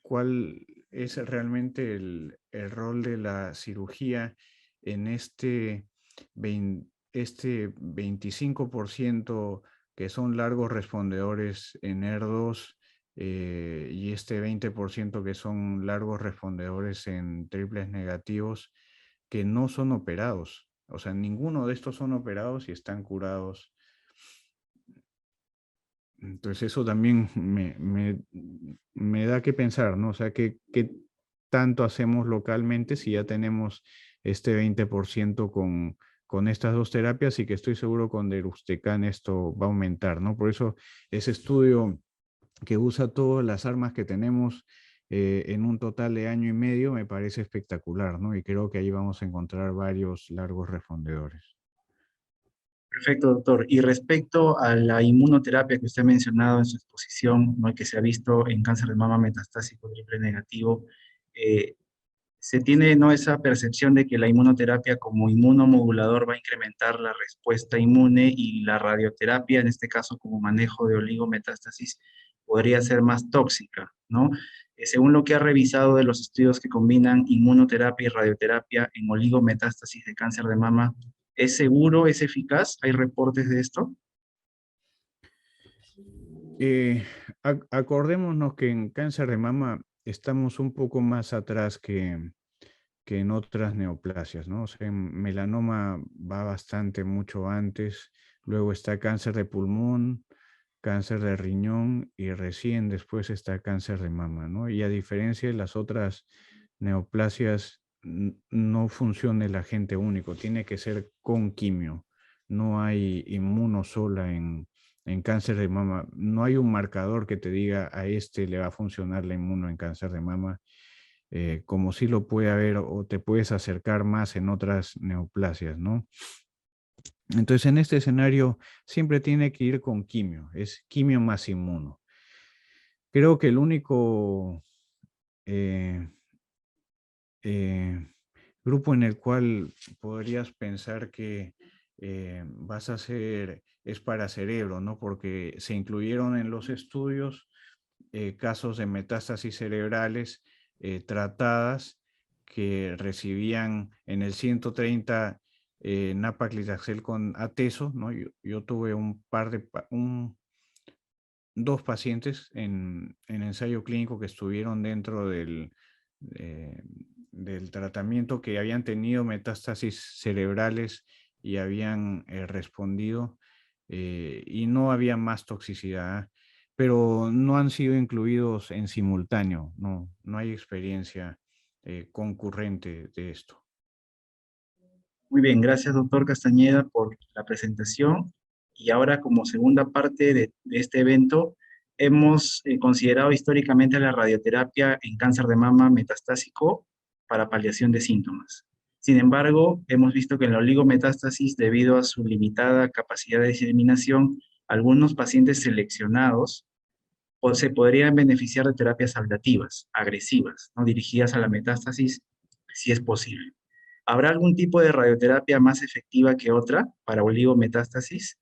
cuál es realmente el rol de la cirugía en este 25% que son largos respondedores en ER2 y este 20% que son largos respondedores en triples negativos que no son operados. O sea, ninguno de estos son operados y están curados. Entonces eso también me da que pensar, ¿no? O sea, ¿qué tanto hacemos localmente si ya tenemos este 20% con estas dos terapias y que estoy seguro con Deruxtecan esto va a aumentar, ¿no? Por eso ese estudio que usa todas las armas que tenemos en un total de 1 año y medio me parece espectacular, ¿no? Y creo que ahí vamos a encontrar varios largos respondedores. Perfecto, doctor. Y respecto a la inmunoterapia que usted ha mencionado en su exposición, ¿no? Que se ha visto en cáncer de mama metastásico triple negativo, eh, se tiene, ¿no?, esa percepción de que la inmunoterapia como inmunomodulador va a incrementar la respuesta inmune y la radioterapia, en este caso como manejo de oligometástasis, podría ser más tóxica, ¿no? Según lo que ha revisado de los estudios que combinan inmunoterapia y radioterapia en oligometástasis de cáncer de mama, ¿es seguro, es eficaz? ¿Hay reportes de esto? Eh, Acordémonos que en cáncer de mama estamos un poco más atrás que en otras neoplasias, ¿no? O sea, en melanoma va bastante mucho antes, luego está cáncer de pulmón, cáncer de riñón y recién después está cáncer de mama, ¿no? Y a diferencia de las otras neoplasias, no funciona el agente único, tiene que ser con quimio. No hay inmuno sola en cáncer de mama. No hay un marcador que te diga a este le va a funcionar la inmuno en cáncer de mama, como sí lo puede haber o te puedes acercar más en otras neoplasias, ¿no? Entonces, en este escenario siempre tiene que ir con quimio, es quimio más inmuno. Creo que el único eh, eh, grupo en el cual podrías pensar que vas a hacer es para cerebro, ¿no? Porque se incluyeron en los estudios casos de metástasis cerebrales tratadas que recibían en el 130 nab-paclitaxel con atezo, ¿no? Yo tuve dos pacientes en ensayo clínico que estuvieron dentro eh, del tratamiento que habían tenido metástasis cerebrales y habían respondido y no había más toxicidad, pero no han sido incluidos en simultáneo, no hay experiencia concurrente de esto. Muy bien, gracias, doctor Castañeda, por la presentación. Y ahora, como segunda parte de este evento, hemos considerado históricamente la radioterapia en cáncer de mama metastásico para paliación de síntomas. Sin embargo, hemos visto que en la oligometástasis, debido a su limitada capacidad de diseminación, algunos pacientes seleccionados se podrían beneficiar de terapias ablativas, agresivas, ¿no?, dirigidas a la metástasis, si es posible. ¿Habrá algún tipo de radioterapia más efectiva que otra para oligometástasis?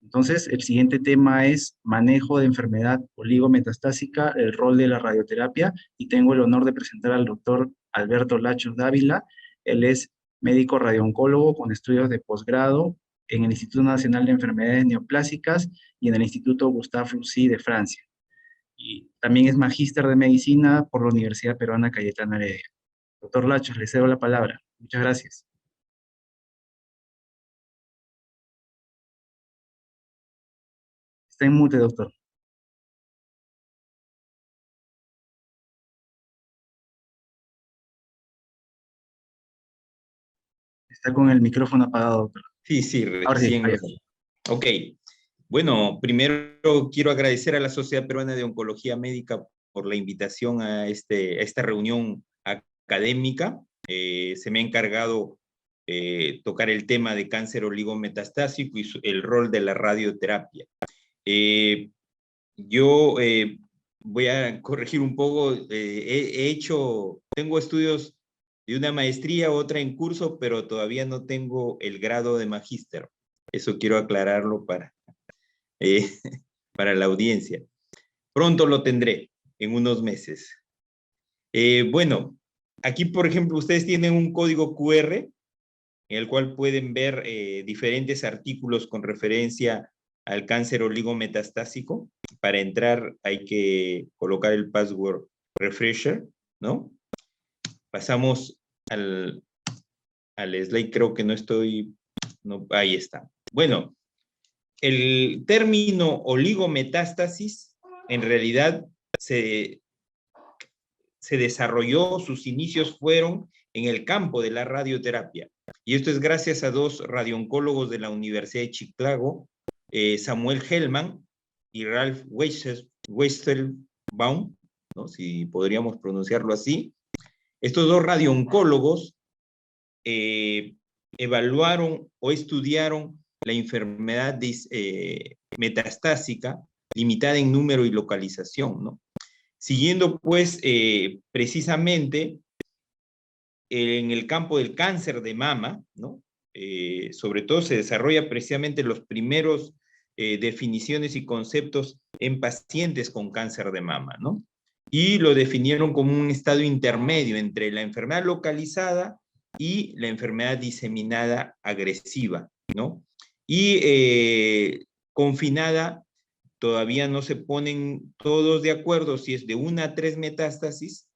Entonces, el siguiente tema es manejo de enfermedad oligometastásica, el rol de la radioterapia, y tengo el honor de presentar al doctor Alberto Lachos Dávila. Él es médico radiooncólogo con estudios de posgrado en el Instituto Nacional de Enfermedades Neoplásicas y en el Instituto Gustave Roussy de Francia. Y también es magíster de medicina por la Universidad Peruana Cayetana Heredia. Doctor Lachos, le cedo la palabra. Muchas gracias. Está en mute, doctor. Está con el micrófono apagado, doctor. Sí, sí, Ahora sí, recién ahí. Ok. Bueno, primero quiero agradecer a la Sociedad Peruana de Oncología Médica por la invitación a esta reunión académica. Se me ha encargado tocar el tema de cáncer oligometastásico y el rol de la radioterapia. Yo voy a corregir un poco. Tengo estudios de una maestría, otra en curso, pero todavía no tengo el grado de magíster. Eso quiero aclararlo para... para la audiencia. Pronto lo tendré, en unos meses. Bueno, aquí, por ejemplo, ustedes tienen un código QR en el cual pueden ver diferentes artículos con referencia al cáncer oligometastásico. Para entrar hay que colocar el password refresher, ¿no? Pasamos al slide, creo que no estoy... No, ahí está. Bueno, el término oligometástasis en realidad se desarrolló, sus inicios fueron en el campo de la radioterapia. Y esto es gracias a dos radiooncólogos de la Universidad de Chicago, Samuel Hellman y Ralph Weisselbaum, ¿no? Si podríamos pronunciarlo así. Estos dos radiooncólogos evaluaron o estudiaron la enfermedad metastásica limitada en número y localización, ¿no? Siguiendo, pues, precisamente en el campo del cáncer de mama, ¿no? Sobre todo se desarrolla precisamente los primeros definiciones y conceptos en pacientes con cáncer de mama, ¿no? Y lo definieron como un estado intermedio entre la enfermedad localizada y la enfermedad diseminada agresiva, ¿no? Y confinada, todavía no se ponen todos de acuerdo si es de 1 a 3 metástasis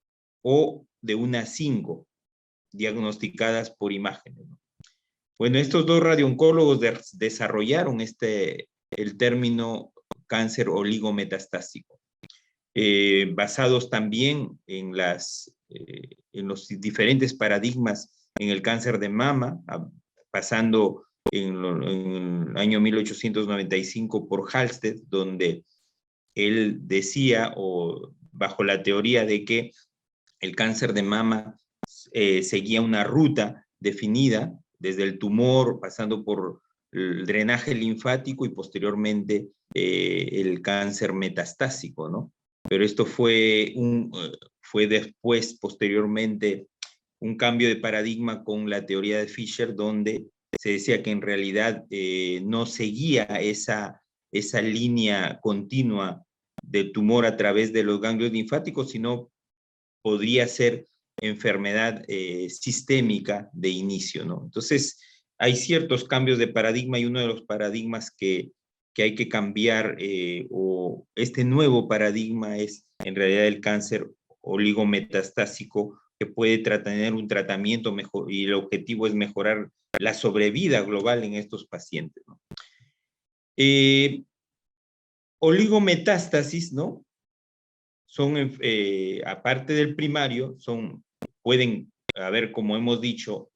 o de 1 a 5 diagnosticadas por imágenes, ¿no? Bueno, estos dos radiooncólogos desarrollaron el término cáncer oligometastásico, basados también en los diferentes paradigmas en el cáncer de mama, pasando en el año 1895 por Halsted, donde él decía, o bajo la teoría de que el cáncer de mama seguía una ruta definida desde el tumor, pasando por el drenaje linfático y posteriormente el cáncer metastásico, ¿no? Pero esto fue después, posteriormente, un cambio de paradigma con la teoría de Fisher, donde se decía que en realidad no seguía esa línea continua del tumor a través de los ganglios linfáticos, sino podría ser enfermedad sistémica de inicio, ¿no? Entonces, hay ciertos cambios de paradigma y uno de los paradigmas que hay que cambiar, o este nuevo paradigma es en realidad el cáncer oligometastásico, que puede tener un tratamiento mejor, y el objetivo es mejorar la sobrevida global en estos pacientes, ¿no? Oligometástasis, ¿no? Son, aparte del primario, pueden haber, como hemos dicho,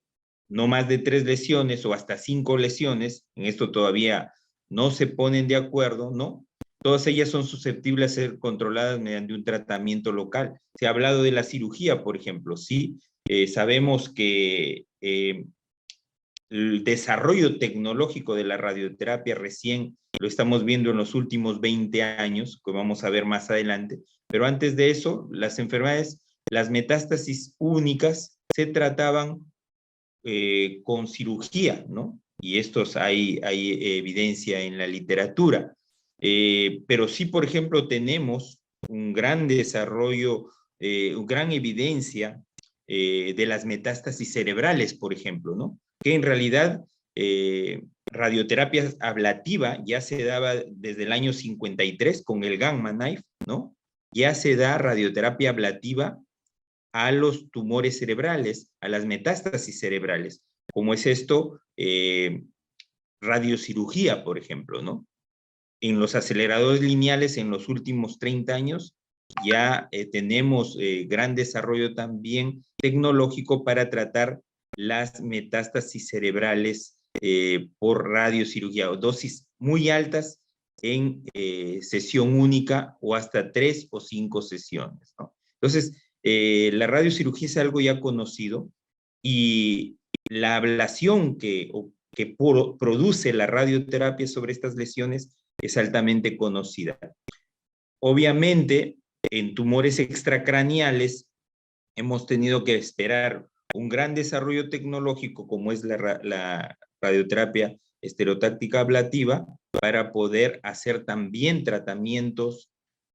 no más de 3 lesiones o hasta 5 lesiones. En esto todavía no se ponen de acuerdo, ¿no? Todas ellas son susceptibles a ser controladas mediante un tratamiento local. Se ha hablado de la cirugía, por ejemplo, ¿sí? Sabemos que el desarrollo tecnológico de la radioterapia recién lo estamos viendo en los últimos 20 años, que vamos a ver más adelante, pero antes de eso, las enfermedades, las metástasis únicas, se trataban con cirugía, ¿no? Y estos hay evidencia en la literatura. Pero sí, por ejemplo, tenemos un gran desarrollo, una gran evidencia de las metástasis cerebrales, por ejemplo, ¿no? Que en realidad radioterapia ablativa ya se daba desde el año 53 con el Gamma Knife, ¿no? Ya se da radioterapia ablativa a los tumores cerebrales, a las metástasis cerebrales. ¿Cómo es esto? Radiocirugía, por ejemplo, ¿no? En los aceleradores lineales en los últimos 30 años ya tenemos gran desarrollo también tecnológico para tratar las metástasis cerebrales por radiocirugía, o dosis muy altas en sesión única o hasta 3 o 5 sesiones, ¿no? Entonces, la radiocirugía es algo ya conocido y la ablación que produce la radioterapia sobre estas lesiones es altamente conocida. Obviamente, en tumores extracraneales hemos tenido que esperar un gran desarrollo tecnológico como es la radioterapia estereotáctica ablativa para poder hacer también tratamientos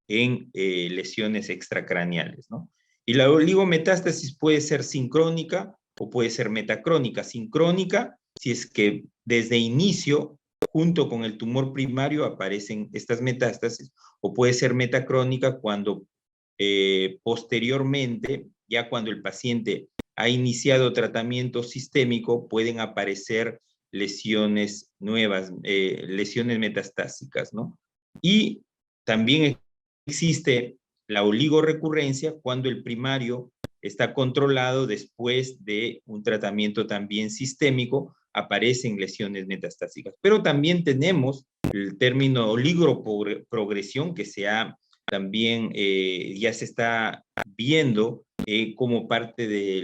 en lesiones extracraneales, ¿no? Y la oligometástasis puede ser sincrónica o puede ser metacrónica. Sincrónica, si es que desde inicio, junto con el tumor primario, aparecen estas metástasis, o puede ser metacrónica cuando posteriormente, ya cuando el paciente ha iniciado tratamiento sistémico, pueden aparecer lesiones nuevas, lesiones metastásicas, ¿no? Y también existe la oligorrecurrencia cuando el primario está controlado después de un tratamiento también sistémico, aparecen lesiones metastásicas. Pero también tenemos el término oligoprogresión que se ha también ya se está viendo como parte de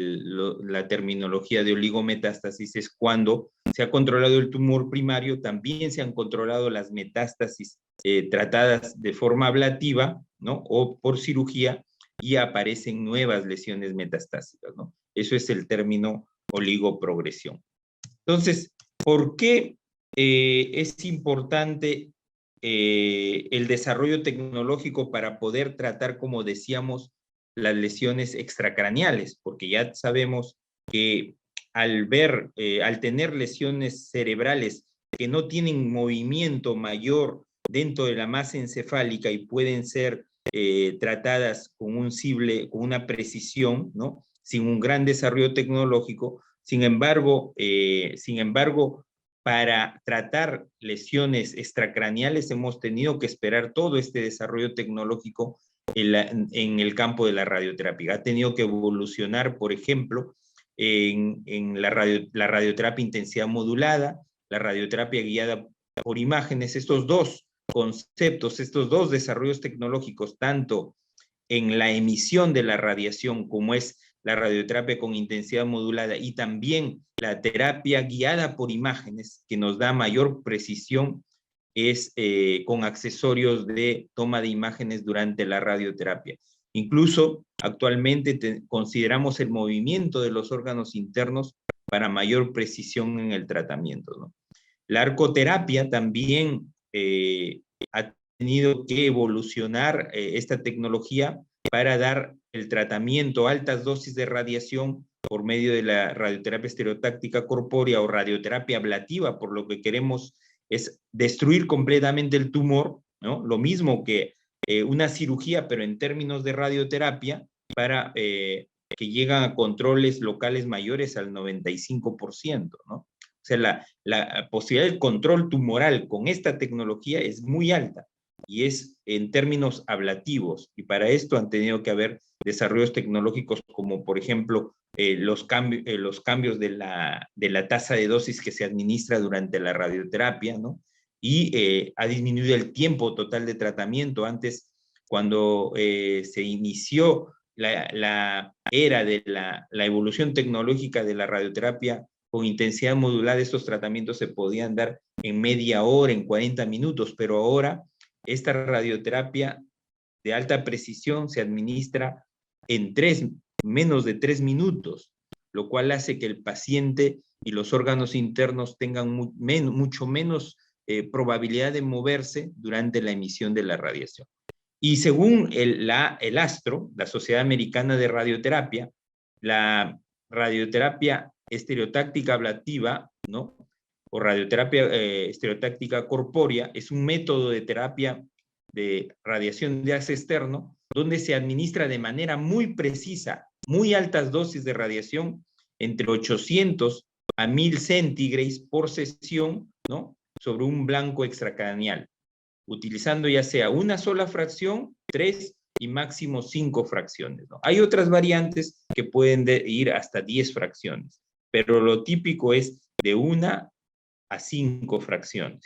la terminología de oligometástasis, es cuando se ha controlado el tumor primario, también se han controlado las metástasis tratadas de forma ablativa, ¿no? O por cirugía, y aparecen nuevas lesiones metastásicas, ¿no? Eso es el término oligoprogresión. Entonces, ¿por qué es importante el desarrollo tecnológico para poder tratar, como decíamos, las lesiones extracraneales? Porque ya sabemos que al tener lesiones cerebrales que no tienen movimiento mayor dentro de la masa encefálica y pueden ser tratadas con una precisión, ¿no? Sin un gran desarrollo tecnológico. Sin embargo, para tratar lesiones extracraneales hemos tenido que esperar todo este desarrollo tecnológico en el campo de la radioterapia. Ha tenido que evolucionar, por ejemplo, en la radioterapia intensidad modulada, la radioterapia guiada por imágenes. Estos dos conceptos, estos dos desarrollos tecnológicos, tanto en la emisión de la radiación, como es la radioterapia con intensidad modulada, y también la terapia guiada por imágenes, que nos da mayor precisión, es con accesorios de toma de imágenes durante la radioterapia. Incluso actualmente consideramos el movimiento de los órganos internos para mayor precisión en el tratamiento, ¿no? La arcoterapia también ha tenido que evolucionar esta tecnología para dar el tratamiento a altas dosis de radiación por medio de la radioterapia estereotáctica corpórea o radioterapia ablativa, por lo que queremos es destruir completamente el tumor, ¿no? Lo mismo que una cirugía, pero en términos de radioterapia, para que llegan a controles locales mayores al 95%, ¿no? O sea, la posibilidad del control tumoral con esta tecnología es muy alta y es en términos ablativos, y para esto han tenido que haber desarrollos tecnológicos como, por ejemplo, los cambios de la tasa de dosis que se administra durante la radioterapia, ¿no? Y ha disminuido el tiempo total de tratamiento. Antes, cuando se inició la era de la evolución tecnológica de la radioterapia con intensidad modulada, estos tratamientos se podían dar en media hora, en 40 minutos, pero ahora esta radioterapia de alta precisión se administra en menos de 3 minutos, lo cual hace que el paciente y los órganos internos tengan mucho menos probabilidad de moverse durante la emisión de la radiación. Y según el ASTRO, la Sociedad Americana de Radioterapia, la radioterapia estereotáctica ablativa, ¿no? O radioterapia estereotáctica corpórea es un método de terapia de radiación de gas externo donde se administra de manera muy precisa muy altas dosis de radiación, entre 800 a 1000 centígrados por sesión, ¿no? Sobre un blanco extracraneal, utilizando ya sea una sola fracción, 3 y máximo 5 fracciones, ¿no? Hay otras variantes que pueden ir hasta 10 fracciones, pero lo típico es de 1 a 5 fracciones.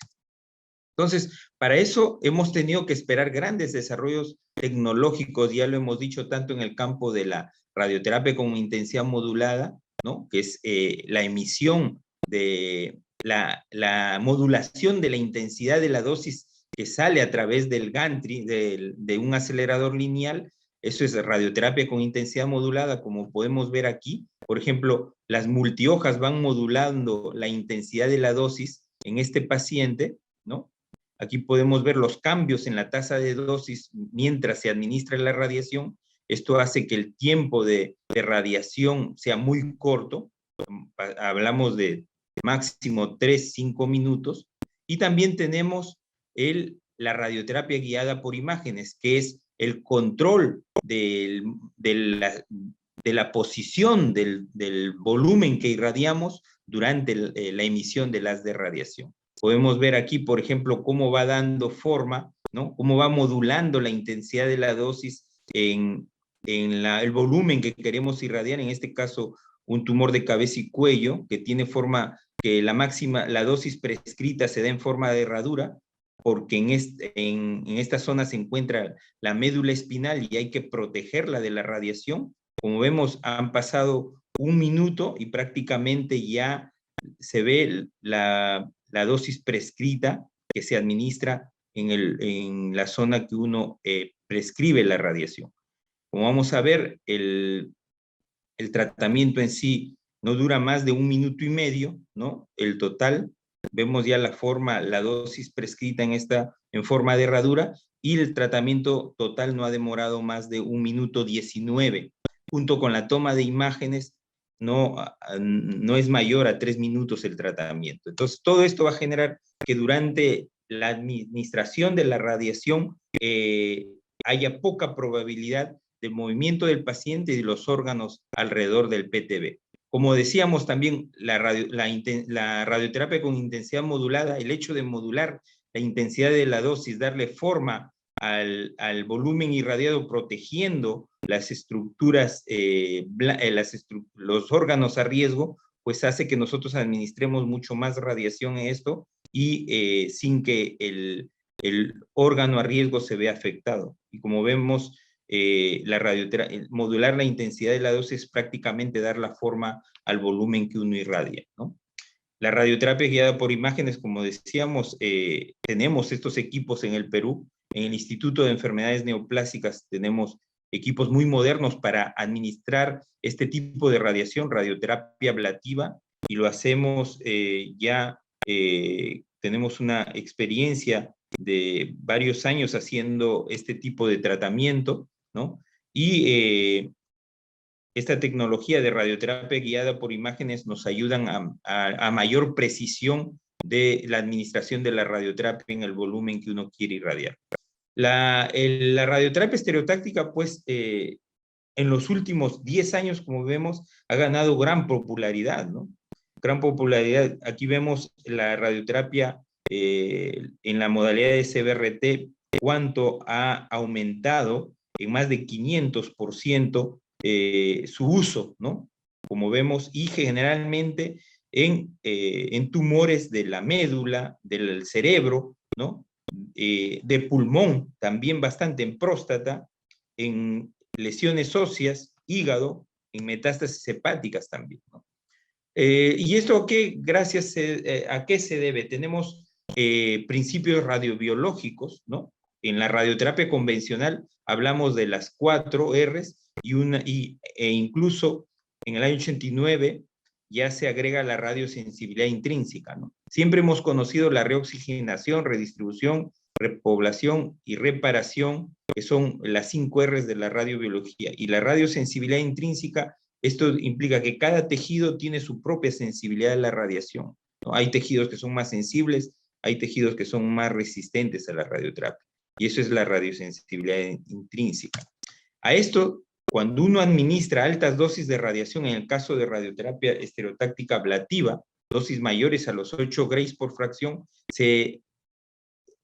Entonces, para eso hemos tenido que esperar grandes desarrollos tecnológicos, ya lo hemos dicho, tanto en el campo de la radioterapia con intensidad modulada, ¿no? Que es la emisión de la modulación de la intensidad de la dosis que sale a través del gantry, de un acelerador lineal. Eso es radioterapia con intensidad modulada, como podemos ver aquí. Por ejemplo, las multihojas van modulando la intensidad de la dosis en este paciente, ¿no? Aquí podemos ver los cambios en la tasa de dosis mientras se administra la radiación. Esto hace que el tiempo de radiación sea muy corto. Hablamos de máximo 3-5 minutos. Y también tenemos la radioterapia guiada por imágenes, que es el control de la posición del volumen que irradiamos durante la emisión del haz de radiación. Podemos ver aquí, por ejemplo, cómo va dando forma, ¿no? Cómo va modulando la intensidad de la dosis en el volumen que queremos irradiar, en este caso un tumor de cabeza y cuello, que tiene forma, que la dosis prescrita se da en forma de herradura, porque en esta zona se encuentra la médula espinal y hay que protegerla de la radiación. Como vemos, han pasado 1 minuto y prácticamente ya se ve la dosis prescrita que se administra en la zona que uno prescribe la radiación. Como vamos a ver, el tratamiento en sí no dura más de 1 minuto y medio, ¿no? El total, vemos ya la dosis prescrita en forma de herradura, y el tratamiento total no ha demorado más de 1 minuto 19. Junto con la toma de imágenes, no es mayor a 3 minutos el tratamiento. Entonces, todo esto va a generar que durante la administración de la radiación haya poca probabilidad del movimiento del paciente y de los órganos alrededor del PTB. Como decíamos también, la radioterapia con intensidad modulada, el hecho de modular la intensidad de la dosis, darle forma al volumen irradiado, protegiendo las estructuras, los órganos a riesgo, pues hace que nosotros administremos mucho más radiación en esto y sin que el órgano a riesgo se vea afectado. Y como vemos, modular la intensidad de la dosis es prácticamente dar la forma al volumen que uno irradia, ¿no? La radioterapia guiada por imágenes, como decíamos, tenemos estos equipos en el Perú. En el Instituto de Enfermedades Neoplásicas tenemos equipos muy modernos para administrar este tipo de radiación, radioterapia ablativa, y lo hacemos tenemos una experiencia de varios años haciendo este tipo de tratamiento, ¿no? Y esta tecnología de radioterapia guiada por imágenes nos ayudan a mayor precisión de la administración de la radioterapia en el volumen que uno quiere irradiar. La radioterapia estereotáctica, pues, en los últimos 10 años, como vemos, ha ganado gran popularidad, ¿no? Gran popularidad. Aquí vemos la radioterapia en la modalidad de CBRT, cuánto ha aumentado en más de 500% su uso, ¿no? Como vemos, y generalmente en tumores de la médula, del cerebro, ¿no? De pulmón, también bastante, en próstata, en lesiones óseas, hígado, en metástasis hepáticas también, ¿no? ¿Y esto a qué se debe? Tenemos principios radiobiológicos, ¿no? En la radioterapia convencional hablamos de las 4 R's e incluso en el año 89 ya se agrega la radiosensibilidad intrínseca, ¿no? Siempre hemos conocido la reoxigenación, redistribución, repoblación y reparación, que son las 5 R's de la radiobiología. Y la radiosensibilidad intrínseca, esto implica que cada tejido tiene su propia sensibilidad a la radiación, ¿no? Hay tejidos que son más sensibles, hay tejidos que son más resistentes a la radioterapia. Y eso es la radiosensibilidad intrínseca. A esto, cuando uno administra altas dosis de radiación, en el caso de radioterapia estereotáctica ablativa, dosis mayores a los 8 grays por fracción, se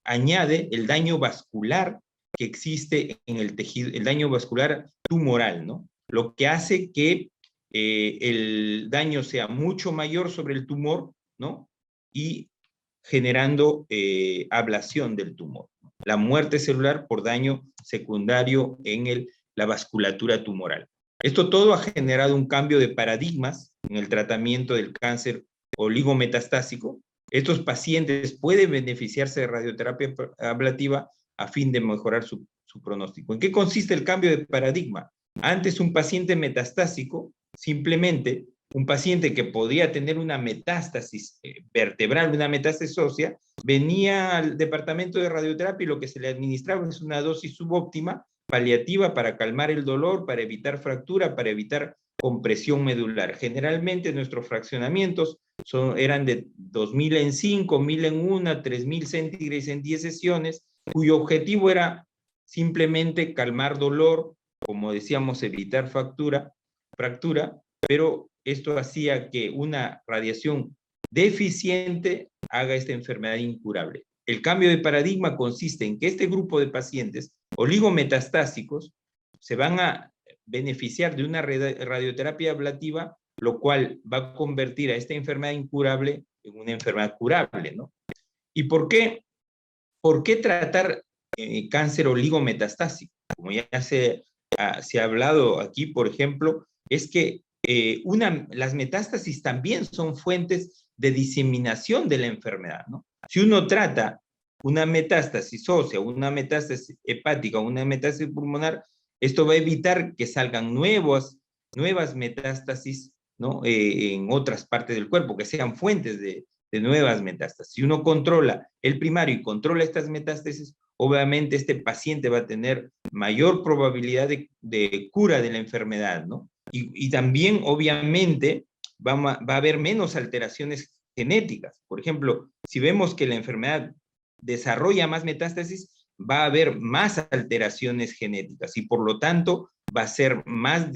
añade el daño vascular que existe en el tejido, el daño vascular tumoral, ¿no? Lo que hace que el daño sea mucho mayor sobre el tumor, ¿no? Y generando ablación del tumor. La muerte celular por daño secundario en la vasculatura tumoral. Esto todo ha generado un cambio de paradigmas en el tratamiento del cáncer oligometastásico. Estos pacientes pueden beneficiarse de radioterapia ablativa a fin de mejorar su pronóstico. ¿En qué consiste el cambio de paradigma? Antes, un paciente metastásico simplemente un paciente que podría tener una metástasis vertebral, una metástasis ósea, venía al departamento de radioterapia y lo que se le administraba es una dosis subóptima, paliativa, para calmar el dolor, para evitar fractura, para evitar compresión medular. Generalmente nuestros fraccionamientos eran de 2000 en 5, 1000 en 1, 3000 centigrados en 10 sesiones, cuyo objetivo era simplemente calmar dolor, como decíamos, evitar fractura, pero esto hacía que una radiación deficiente haga esta enfermedad incurable. El cambio de paradigma consiste en que este grupo de pacientes oligometastásicos se van a beneficiar de una radioterapia ablativa, lo cual va a convertir a esta enfermedad incurable en una enfermedad curable, ¿no? ¿Y por qué? ¿Por qué tratar cáncer oligometastásico? Como ya se ha hablado aquí, por ejemplo, es que las metástasis también son fuentes de diseminación de la enfermedad, ¿no? Si uno trata una metástasis ósea, una metástasis hepática, una metástasis pulmonar, esto va a evitar que salgan nuevas metástasis, ¿no? En otras partes del cuerpo, que sean fuentes de nuevas metástasis. Si uno controla el primario y controla estas metástasis, obviamente este paciente va a tener mayor probabilidad de cura de la enfermedad, ¿no? Y también, obviamente, va a haber menos alteraciones genéticas. Por ejemplo, si vemos que la enfermedad desarrolla más metástasis, va a haber más alteraciones genéticas y por lo tanto va a ser más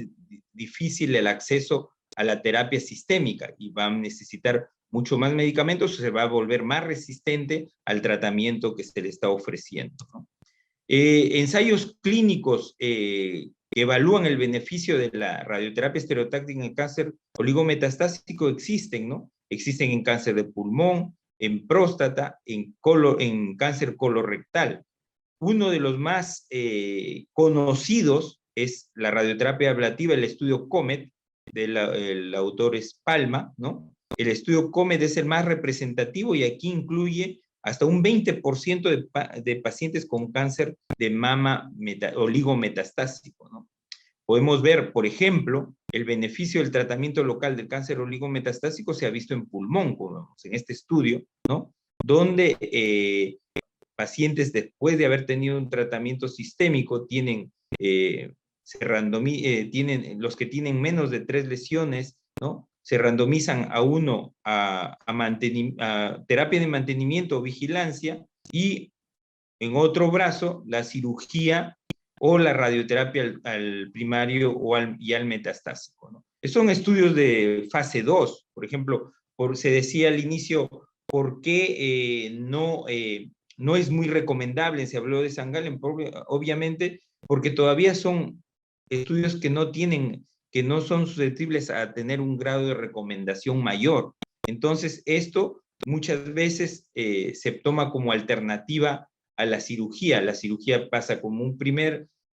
difícil el acceso a la terapia sistémica y va a necesitar mucho más medicamentos, se va a volver más resistente al tratamiento que se le está ofreciendo, ¿no? Ensayos clínicos que evalúan el beneficio de la radioterapia estereotáctica en el cáncer oligometastásico existen, ¿no? Existen en cáncer de pulmón, en próstata, en cáncer colorectal. Uno de los más conocidos es la radioterapia ablativa, el estudio COMET, el autor es Palma, ¿no? El estudio COMET es el más representativo y aquí incluye hasta un 20% de pacientes con cáncer de mama oligometastásico, ¿no? Podemos ver, por ejemplo, el beneficio del tratamiento local del cáncer oligometastásico se ha visto en pulmón, como vemos en este estudio, ¿no? Donde pacientes después de haber tenido un tratamiento sistémico tienen los que tienen menos de 3 lesiones, ¿no? Se randomizan a uno a terapia de mantenimiento o vigilancia y en otro brazo la cirugía o la radioterapia al primario y al metastásico, ¿no? Son estudios de fase 2, por ejemplo, se decía al inicio, ¿por qué no es muy recomendable? Se habló de St. Gallen, obviamente, porque todavía son estudios que no son susceptibles a tener un grado de recomendación mayor. Entonces, esto muchas veces se toma como alternativa a la cirugía. La cirugía pasa como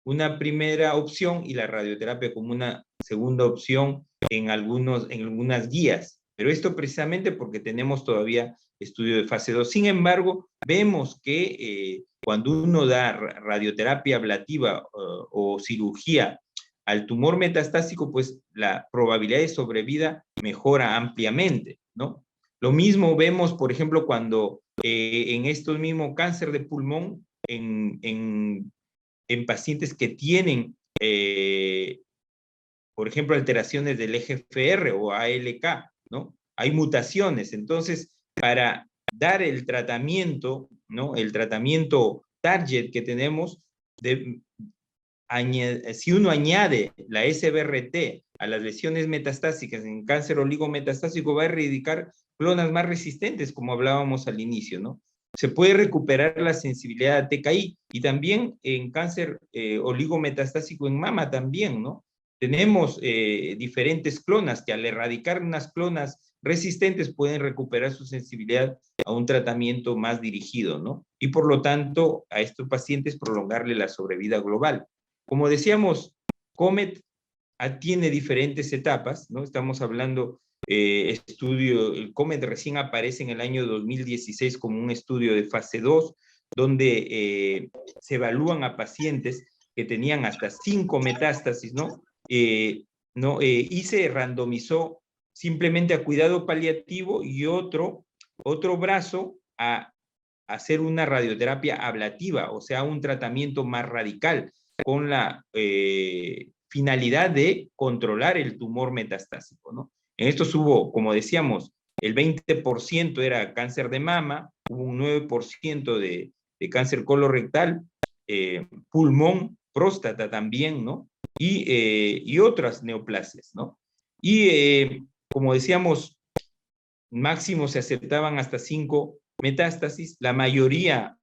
una primera opción y la radioterapia como una segunda opción en algunas guías. Pero esto precisamente porque tenemos todavía estudio de fase 2. Sin embargo, vemos que cuando uno da radioterapia ablativa o cirugía al tumor metastásico, pues la probabilidad de sobrevida mejora ampliamente, ¿no? Lo mismo vemos, por ejemplo, cuando en estos mismos cáncer de pulmón, en pacientes que tienen, por ejemplo, alteraciones del EGFR o ALK, ¿no? Hay mutaciones. Entonces, para dar el tratamiento, ¿no? El tratamiento target que tenemos, si uno añade la SBRT a las lesiones metastásicas en cáncer oligometastásico, va a erradicar clonas más resistentes, como hablábamos al inicio, ¿no? Se puede recuperar la sensibilidad a TKI y también en cáncer oligometastásico en mama también, ¿no? Tenemos diferentes clonas que al erradicar unas clonas resistentes pueden recuperar su sensibilidad a un tratamiento más dirigido, ¿no? Y por lo tanto, a estos pacientes prolongarle la sobrevida global. Como decíamos, COMET tiene diferentes etapas, ¿no? Estamos hablando, el COMET recién aparece en el año 2016 como un estudio de fase 2, donde se evalúan a pacientes que tenían hasta 5 metástasis, ¿no? Y se randomizó simplemente a cuidado paliativo, y otro brazo a hacer una radioterapia ablativa, o sea, un tratamiento más radical, con la finalidad de controlar el tumor metastásico, ¿no? En estos hubo, como decíamos, el 20% era cáncer de mama, hubo un 9% de cáncer colorectal, pulmón, próstata también, ¿no? Y otras neoplasias, ¿no? Y como decíamos, máximo se aceptaban hasta 5 metástasis, la mayoría,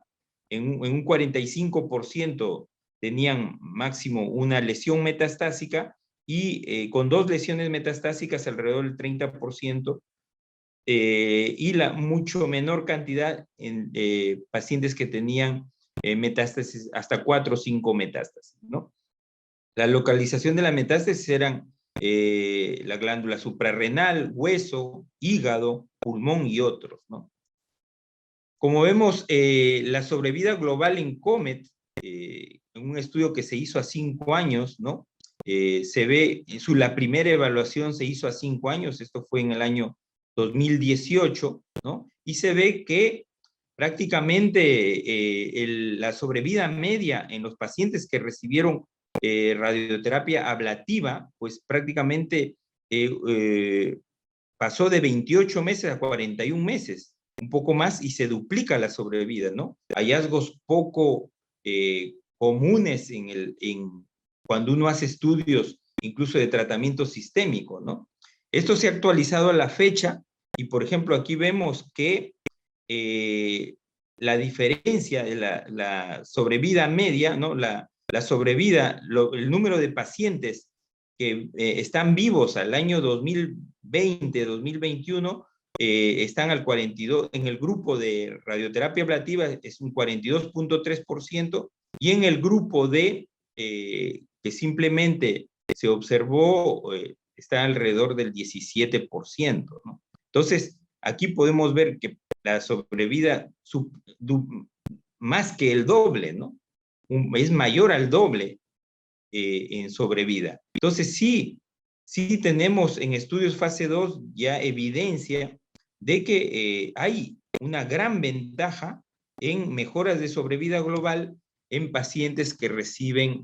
en un 45%, tenían máximo una lesión metastásica, y con 2 lesiones metastásicas alrededor del 30%, y la mucho menor cantidad en pacientes que tenían metástasis, hasta 4 o 5 metástasis, ¿no? La localización de la metástasis eran la glándula suprarrenal, hueso, hígado, pulmón y otros, ¿no? Como vemos, la sobrevida global en COMET, en un estudio que se hizo a 5 años, ¿no? Se ve, la primera evaluación se hizo a 5 años, esto fue en el año 2018, ¿no? Y se ve que prácticamente la sobrevida media en los pacientes que recibieron radioterapia ablativa, pues prácticamente pasó de 28 meses a 41 meses, un poco más, y se duplica la sobrevida, ¿no? Hallazgos poco comunes cuando uno hace estudios incluso de tratamiento sistémico, ¿no? Esto se ha actualizado a la fecha, y por ejemplo aquí vemos que la diferencia de la sobrevida media, ¿no? La sobrevida, el número de pacientes que están vivos al año 2020, 2021, están al 42, en el grupo de radioterapia ablativa es un 42.3%, y en el grupo de que simplemente se observó está alrededor del 17%, ¿no? Entonces, aquí podemos ver que la sobrevida más que el doble, ¿no? Es mayor al doble en sobrevida. Entonces, sí tenemos en estudios fase 2 ya evidencia de que hay una gran ventaja en mejoras de global en pacientes que reciben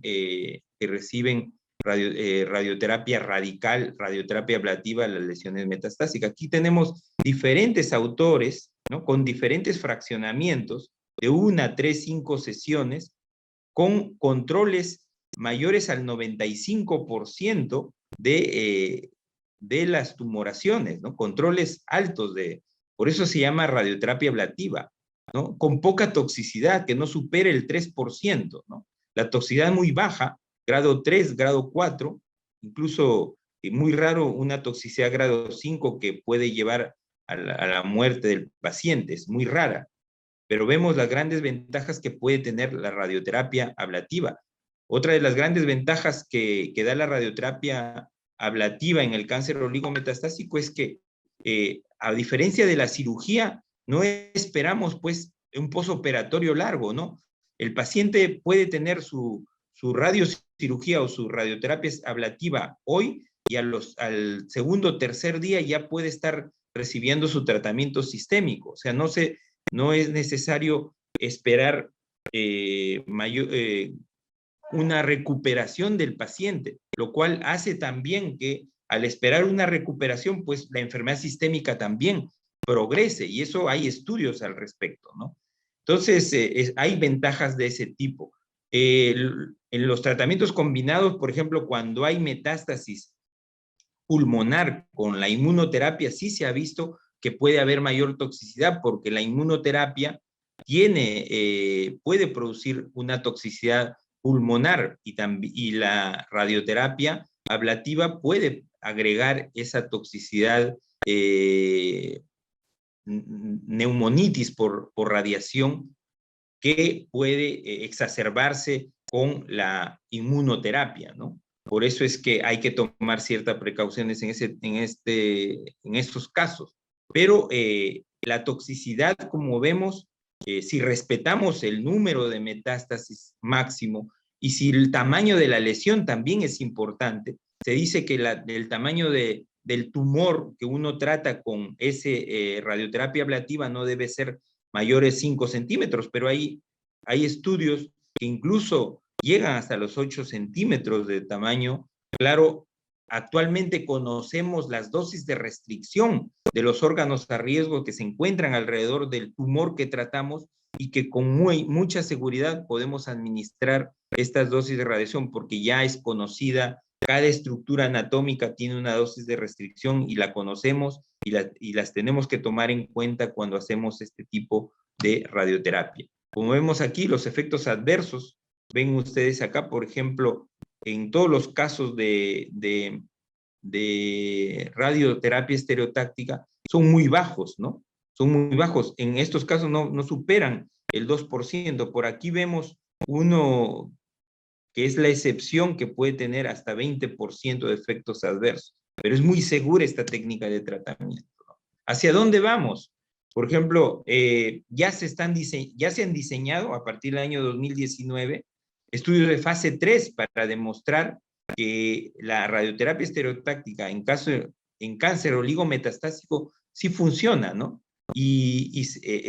radioterapia radical, radioterapia ablativa a las lesiones metastásicas. Aquí tenemos diferentes autores, ¿no? Con diferentes fraccionamientos de 1, 3, 5 sesiones, con controles mayores al 95% de las tumoraciones, ¿no? Controles altos por eso se llama radioterapia ablativa, ¿no? Con poca toxicidad, que no supere el 3%, ¿no? La toxicidad muy baja, grado 3, grado 4, incluso muy raro una toxicidad grado 5 que puede llevar a la muerte del paciente, es muy rara. Pero vemos las grandes ventajas que puede tener la radioterapia ablativa. Otra de las grandes ventajas que da la radioterapia ablativa en el cáncer oligometastásico es que, a diferencia de la cirugía, no esperamos pues un posoperatorio largo, ¿no? El paciente puede tener su radiocirugía o su radioterapia ablativa hoy, y al segundo o tercer día ya puede estar recibiendo su tratamiento sistémico. O sea, no es necesario esperar una recuperación del paciente, lo cual hace también que al esperar una recuperación, pues la enfermedad sistémica también progrese, y eso hay estudios al respecto, ¿no? Entonces, hay ventajas de ese tipo. En los tratamientos combinados, por ejemplo, cuando hay metástasis pulmonar con la inmunoterapia, sí se ha visto que puede haber mayor toxicidad, porque la inmunoterapia puede producir una toxicidad pulmonar, y la radioterapia ablativa puede agregar esa toxicidad, neumonitis por radiación, que puede exacerbarse con la inmunoterapia, ¿no? Por eso es que hay que tomar ciertas precauciones en estos casos. Pero la toxicidad, como vemos, si respetamos el número de metástasis máximo, y si el tamaño de la lesión también es importante, se dice que el tamaño de del tumor que uno trata con ese radioterapia ablativa no debe ser mayores 5 centímetros, pero hay estudios que incluso llegan hasta los 8 centímetros de tamaño. Claro, actualmente conocemos las dosis de restricción de los órganos a riesgo que se encuentran alrededor del tumor que tratamos y que con mucha seguridad podemos administrar estas dosis de radiación porque ya es conocida, cada estructura anatómica tiene una dosis de restricción y la conocemos y las tenemos que tomar en cuenta cuando hacemos este tipo de radioterapia. Como vemos aquí, los efectos adversos, ven ustedes acá, por ejemplo, en todos los casos de radioterapia estereotáctica, son muy bajos, ¿no? Son muy bajos. En estos casos no superan el 2%. Por aquí vemos uno que es la excepción que puede tener hasta 20% de efectos adversos. Pero es muy segura esta técnica de tratamiento, ¿no? ¿Hacia dónde vamos? Por ejemplo, ya se han diseñado a partir del año 2019 estudios de fase 3 para demostrar que la radioterapia estereotáctica en cáncer oligometastásico sí funciona, ¿no? Y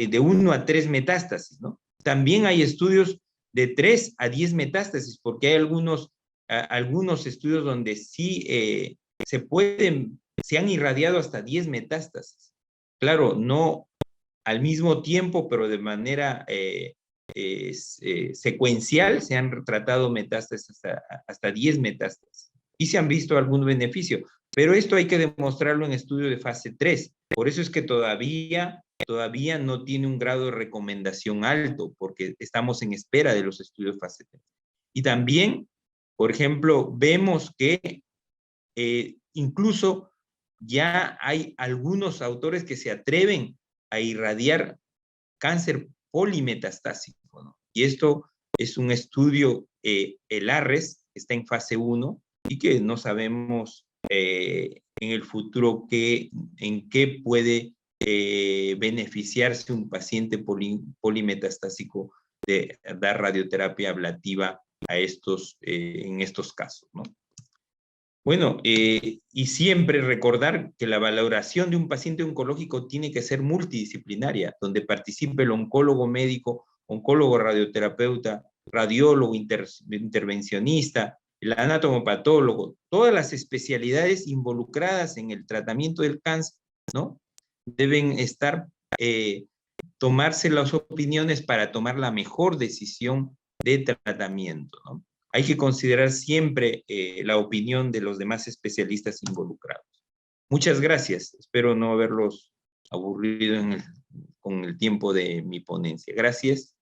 de 1 a 3 metástasis, ¿no? También hay estudios de 3 a 10 metástasis, porque hay algunos estudios donde sí se han irradiado hasta 10 metástasis. Claro, no al mismo tiempo, pero de manera secuencial se han tratado metástasis hasta 10 metástasis y se han visto algún beneficio, pero esto hay que demostrarlo en estudio de fase 3, por eso es que todavía no tiene un grado de recomendación alto, porque estamos en espera de los estudios de fase 3. Y también, por ejemplo, vemos que incluso ya hay algunos autores que se atreven a irradiar cáncer polimetastásico, ¿no? Y esto es un estudio, el ARRES, que está en fase 1 y que no sabemos en el futuro en qué puede beneficiarse un paciente polimetastásico de dar radioterapia ablativa en estos casos, ¿no? Bueno, y siempre recordar que la valoración de un paciente oncológico tiene que ser multidisciplinaria, donde participe el oncólogo médico, oncólogo radioterapeuta, radiólogo intervencionista, el anatomopatólogo, todas las especialidades involucradas en el tratamiento del cáncer, ¿no? Deben tomarse las opiniones para tomar la mejor decisión de tratamiento, ¿no? Hay que considerar siempre la opinión de los demás especialistas involucrados. Muchas gracias. Espero no haberlos aburrido con el tiempo de mi ponencia. Gracias.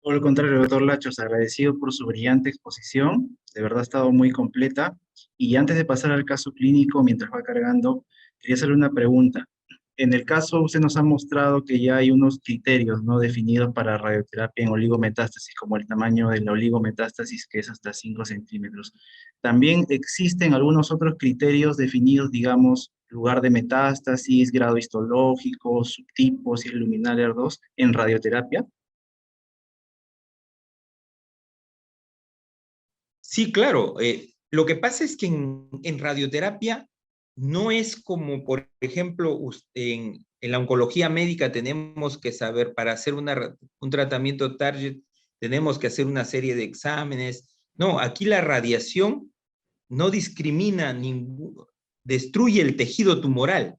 Por el contrario, doctor Lachos, agradecido por su brillante exposición. De verdad ha estado muy completa. Y antes de pasar al caso clínico, mientras va cargando, quería hacerle una pregunta. En el caso, usted nos ha mostrado que ya hay unos criterios, ¿no?, definidos para radioterapia en oligometástasis, como el tamaño de la oligometástasis, que es hasta 5 centímetros. También existen algunos otros criterios definidos, digamos, lugar de metástasis, grado histológico, subtipos, si es luminal ER2, en radioterapia. Sí, claro. Lo que pasa es que en radioterapia no es como, por ejemplo, en la oncología médica tenemos que saber, para hacer un tratamiento target, tenemos que hacer una serie de exámenes. No, aquí la radiación no discrimina, destruye el tejido tumoral.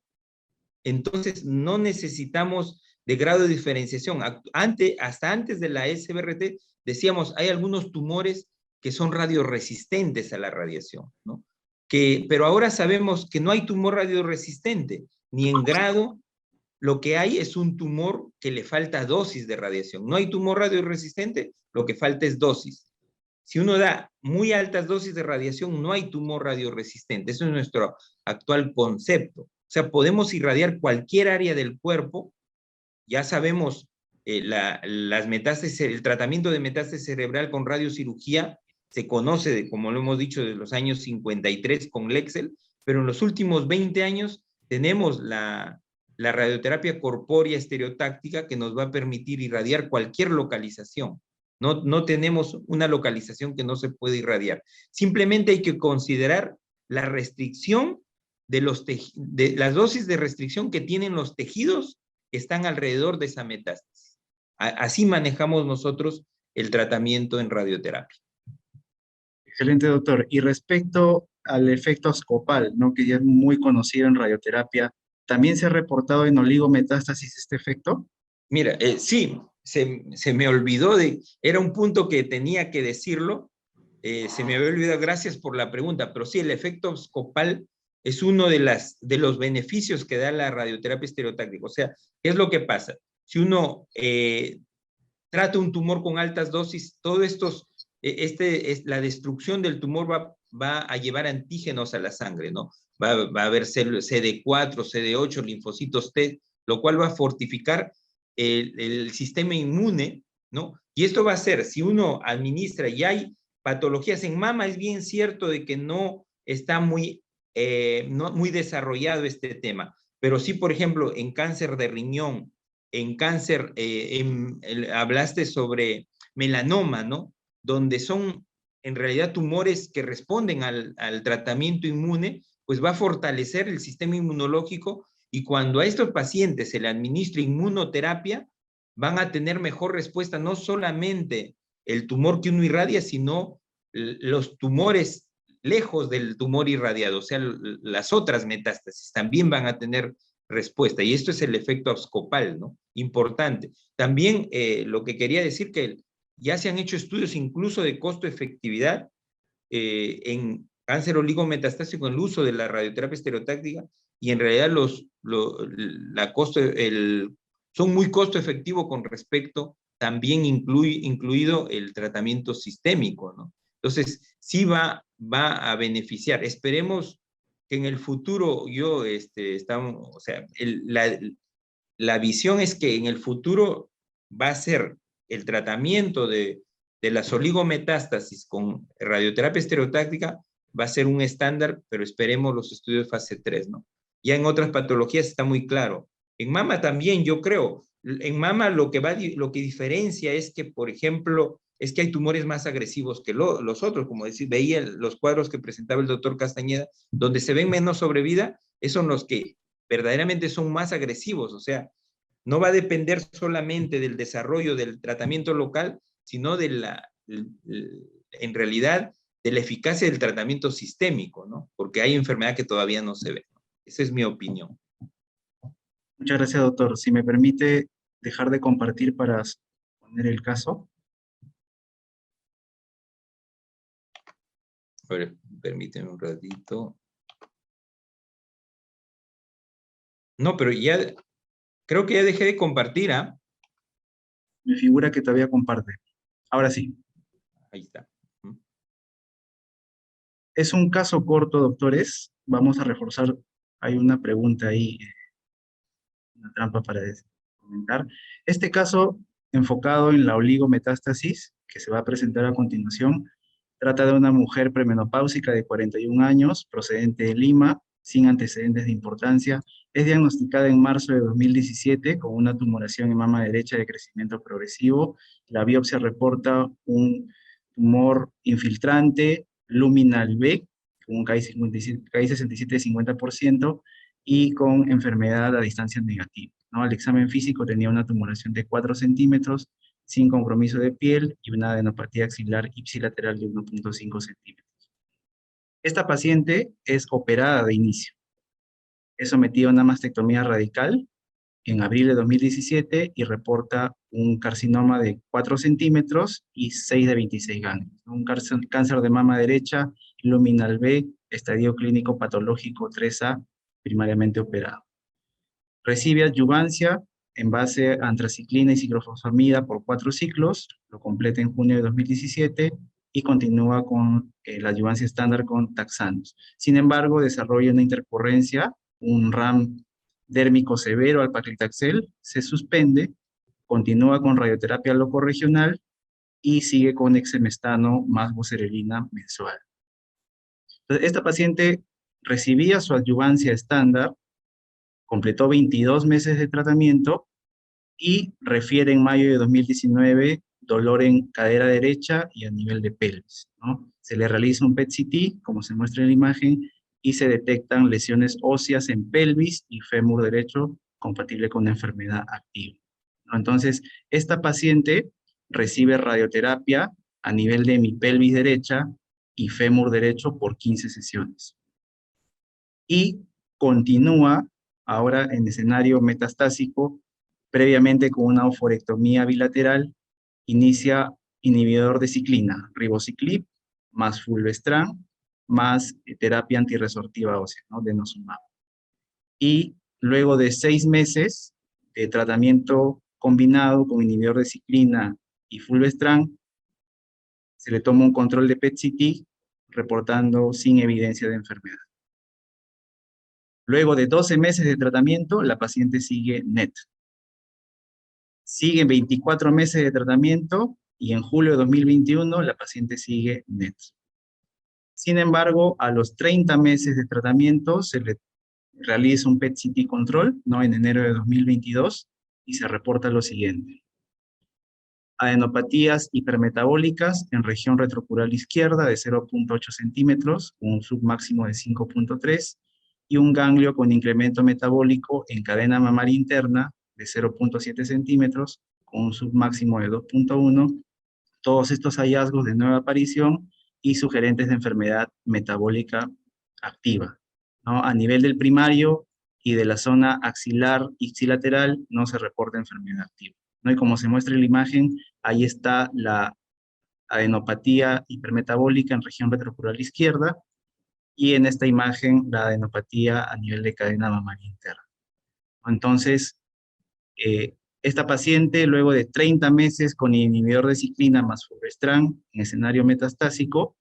Entonces, no necesitamos de grado de diferenciación. Hasta antes de la SBRT, decíamos, hay algunos tumores que son radioresistentes a la radiación, ¿no? Pero ahora sabemos que no hay tumor radioresistente, ni en grado. Lo que hay es un tumor que le falta dosis de radiación. No hay tumor radioresistente, lo que falta es dosis. Si uno da muy altas dosis de radiación, no hay tumor radioresistente. Eso es nuestro actual concepto. O sea, podemos irradiar cualquier área del cuerpo. Ya sabemos las metástasis, el tratamiento de metástasis cerebral con radiocirugía se conoce, como lo hemos dicho, desde los años 53 con Lexel, pero en los últimos 20 años tenemos la radioterapia corpórea estereotáctica que nos va a permitir irradiar cualquier localización. No tenemos una localización que no se puede irradiar. Simplemente hay que considerar la restricción de las dosis de restricción que tienen los tejidos que están alrededor de esa metástasis. Así manejamos nosotros el tratamiento en radioterapia. Excelente, doctor. Y respecto al efecto abscopal, ¿no? Que ya es muy conocido en radioterapia, ¿también se ha reportado en oligometástasis este efecto? Mira, sí, se me olvidó era un punto que tenía que decirlo, se me había olvidado, gracias por la pregunta, pero sí, el efecto abscopal es uno de los beneficios que da la radioterapia estereotáctica. O sea, ¿qué es lo que pasa? Si uno trata un tumor con altas dosis, todo la destrucción del tumor va a llevar antígenos a la sangre, ¿no? Va a haber CD4, CD8, linfocitos T, lo cual va a fortificar el sistema inmune, ¿no? Y esto va a ser, si uno administra y hay patologías en mama, es bien cierto de que no está muy desarrollado este tema, pero sí, por ejemplo, en cáncer de riñón, en cáncer, hablaste sobre melanoma, ¿no? Donde son en realidad tumores que responden al tratamiento inmune, pues va a fortalecer el sistema inmunológico, y cuando a estos pacientes se le administra inmunoterapia, van a tener mejor respuesta, no solamente el tumor que uno irradia, sino los tumores lejos del tumor irradiado, o sea, las otras metástasis también van a tener respuesta, y esto es el efecto abscopal, ¿no? Importante. También lo que quería decir que ya se han hecho estudios incluso de costo-efectividad en cáncer oligometastásico en el uso de la radioterapia estereotáctica, y en realidad son muy costo efectivo con respecto, también incluido el tratamiento sistémico, ¿no? Entonces, sí va a beneficiar. Esperemos que en el futuro, o sea, la visión es que en el futuro va a ser el tratamiento de las oligometástasis con radioterapia estereotáctica, va a ser un estándar, pero esperemos los estudios de fase 3, ¿no? Ya en otras patologías está muy claro. En mama también, yo creo. En mama lo que diferencia es que, por ejemplo, es que hay tumores más agresivos que los otros, como veía los cuadros que presentaba el doctor Castañeda, donde se ven menos sobrevida, esos son los que verdaderamente son más agresivos. O sea, no va a depender solamente del desarrollo del tratamiento local, sino en realidad, de la eficacia del tratamiento sistémico, ¿no? Porque hay enfermedad que todavía no se ve, ¿no? Esa es mi opinión. Muchas gracias, doctor. Si me permite dejar de compartir para poner el caso. A ver, permíteme un ratito. No, pero ya, creo que ya dejé de compartir, ¿ah? Me figura que todavía comparte. Ahora sí. Ahí está. Es un caso corto, doctores. Vamos a reforzar. Hay una pregunta ahí, una trampa para comentar. Este caso, enfocado en la oligometástasis, que se va a presentar a continuación, trata de una mujer premenopáusica de 41 años, procedente de Lima, sin antecedentes de importancia. Es diagnosticada en marzo de 2017 con una tumoración en mama derecha de crecimiento progresivo. La biopsia reporta un tumor infiltrante, luminal B, con un KI67 de 50% y con enfermedad a distancia negativa, ¿no? El examen físico tenía una tumoración de 4 centímetros, sin compromiso de piel y una adenopatía axilar ipsilateral de 1.5 centímetros. Esta paciente es operada de inicio. Es sometida a una mastectomía radical en abril de 2017 y reporta un carcinoma de 4 centímetros y 6 de 26 ganglios. Un cáncer de mama derecha, luminal B, estadio clínico patológico 3A, primariamente operado. Recibe adyuvancia en base a antraciclina y ciclofosfamida por 4 ciclos, lo completa en junio de 2017 y continúa con la adyuvancia estándar con taxanos. Sin embargo, desarrolla una intercurrencia, un RAM dérmico severo al paclitaxel, se suspende, continúa con radioterapia locorregional y sigue con exemestano más voserelina mensual. Entonces, esta paciente recibía su adyuvancia estándar, completó 22 meses de tratamiento y refiere en mayo de 2019 dolor en cadera derecha y a nivel de pelvis, ¿no? Se le realiza un PET-CT, como se muestra en la imagen, y se detectan lesiones óseas en pelvis y fémur derecho compatible con una enfermedad activa, ¿no? Entonces, esta paciente recibe radioterapia a nivel de mi pelvis derecha y fémur derecho por 15 sesiones. Y continúa ahora en escenario metastásico, previamente con una oforectomía bilateral, inicia inhibidor de ciclina, ribociclib, más fulvestrán, más terapia antirresortiva ósea, ¿no? Denosumab. Y luego de 6 meses de tratamiento combinado con inhibidor de ciclina y fulvestrán, se le toma un control de PET-CT reportando sin evidencia de enfermedad. Luego de 12 meses de tratamiento, la paciente sigue NET. Siguen 24 meses de tratamiento y en julio de 2021 la paciente sigue NET. Sin embargo, a los 30 meses de tratamiento se le realiza un PET-CT control, ¿no? En enero de 2022 y se reporta lo siguiente: adenopatías hipermetabólicas en región retrocural izquierda de 0.8 centímetros, con un submáximo de 5.3, y un ganglio con incremento metabólico en cadena mamaria interna de 0.7 centímetros, con un submáximo de 2.1, todos estos hallazgos de nueva aparición y sugerentes de enfermedad metabólica activa, ¿no? A nivel del primario y de la zona axilar ipsilateral no se reporta enfermedad activa, ¿no? Y como se muestra en la imagen, ahí está la adenopatía hipermetabólica en región retrocural izquierda, y en esta imagen la adenopatía a nivel de cadena mamaria interna. Entonces, esta paciente, luego de 30 meses con inhibidor de ciclina más fulvestrán en escenario metastásico,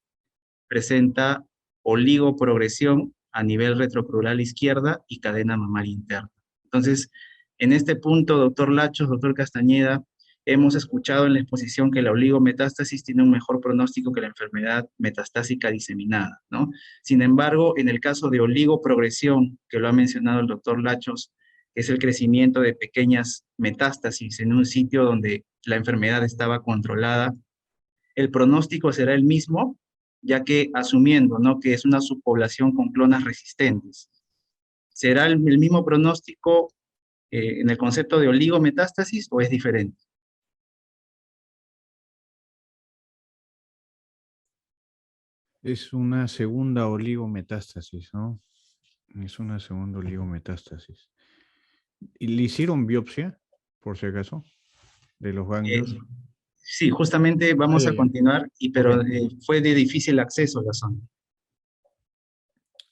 presenta oligoprogresión a nivel retrocrural izquierda y cadena mamaria interna. Entonces, en este punto, doctor Lachos, doctor Castañeda, hemos escuchado en la exposición que la oligometástasis tiene un mejor pronóstico que la enfermedad metastásica diseminada, ¿no? Sin embargo, en el caso de oligoprogresión, que lo ha mencionado el doctor Lachos, es el crecimiento de pequeñas metástasis en un sitio donde la enfermedad estaba controlada, el pronóstico será el mismo, ya que asumiendo, ¿no?, que es una subpoblación con clonas resistentes. ¿Será el mismo pronóstico en el concepto de oligometástasis o es diferente? Es una segunda oligometástasis, ¿no? Es una segunda oligometástasis. ¿Y le hicieron biopsia, por si acaso, de los ganglios? Sí, justamente vamos a continuar, pero fue de difícil acceso a la zona.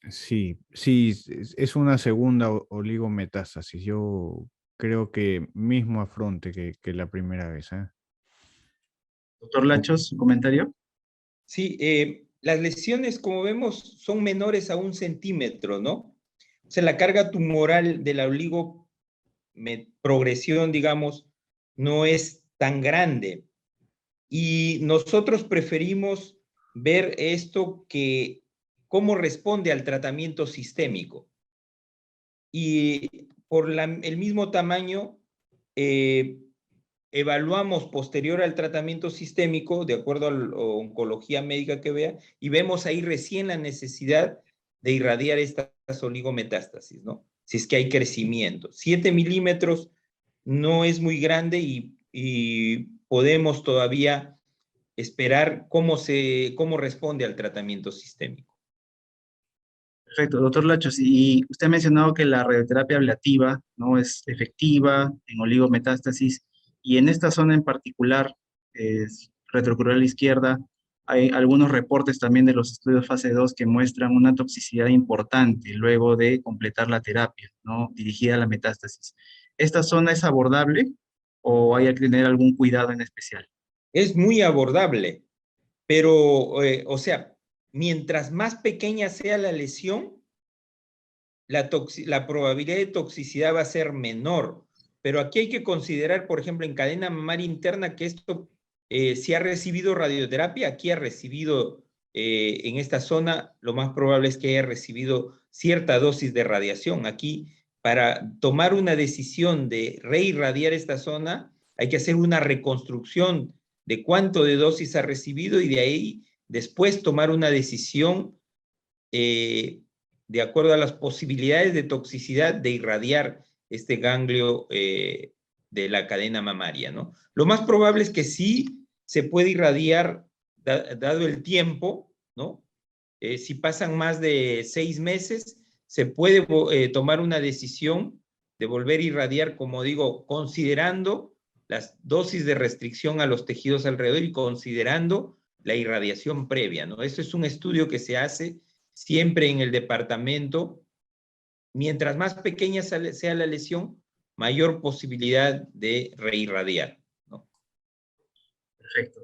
Sí, sí, es una segunda oligometástasis. Yo creo que mismo afronte que la primera vez, ¿eh? Doctor Lachos, ¿su comentario? Sí, las lesiones, como vemos, son menores a 1 centímetro, ¿no? O sea, la carga tumoral de la oligoprogresión, digamos, no es tan grande. Y nosotros preferimos ver esto que cómo responde al tratamiento sistémico. Y por el mismo tamaño, evaluamos posterior al tratamiento sistémico, de acuerdo a la oncología médica que vea, y vemos ahí recién la necesidad de irradiar estas oligometástasis, ¿no? Si es que hay crecimiento. 7 milímetros no es muy grande y podemos todavía esperar cómo responde al tratamiento sistémico. Perfecto, doctor Lachos, y usted ha mencionado que la radioterapia ablativa no es efectiva en oligometástasis, y en esta zona en particular, retrocrural izquierda, hay algunos reportes también de los estudios fase 2 que muestran una toxicidad importante luego de completar la terapia, ¿no?, dirigida a la metástasis. ¿Esta zona es abordable o hay que tener algún cuidado en especial? Es muy abordable, pero, o sea, mientras más pequeña sea la lesión, la probabilidad de toxicidad va a ser menor. Pero aquí hay que considerar, por ejemplo, en cadena mamaria interna, que esto, si ha recibido radioterapia, aquí ha recibido, en esta zona, lo más probable es que haya recibido cierta dosis de radiación. Aquí, para tomar una decisión de reirradiar esta zona, hay que hacer una reconstrucción de cuánto de dosis ha recibido y de ahí después tomar una decisión de acuerdo a las posibilidades de toxicidad de irradiar este ganglio de la cadena mamaria, ¿no? Lo más probable es que sí se puede irradiar dado el tiempo, ¿no? Si pasan más de 6 meses, se puede tomar una decisión de volver a irradiar, como digo, considerando las dosis de restricción a los tejidos alrededor y considerando la irradiación previa, ¿no? Eso es un estudio que se hace siempre en el departamento. Mientras más pequeña sea la lesión, mayor posibilidad de reirradiar, ¿no? Perfecto.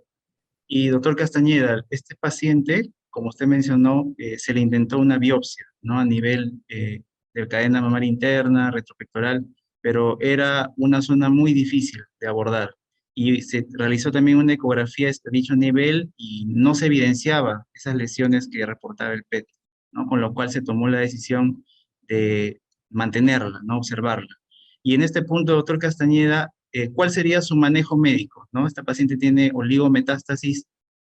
Y doctor Castañeda, este paciente, como usted mencionó, se le intentó una biopsia, ¿no? A nivel de cadena mamaria interna, retropectoral, pero era una zona muy difícil de abordar. Y se realizó también una ecografía a dicho nivel y no se evidenciaba esas lesiones que reportaba el PET, ¿no? Con lo cual se tomó la decisión de mantenerla, ¿no? Observarla. Y en este punto, doctor Castañeda, ¿cuál sería su manejo médico, ¿no? Esta paciente tiene oligometástasis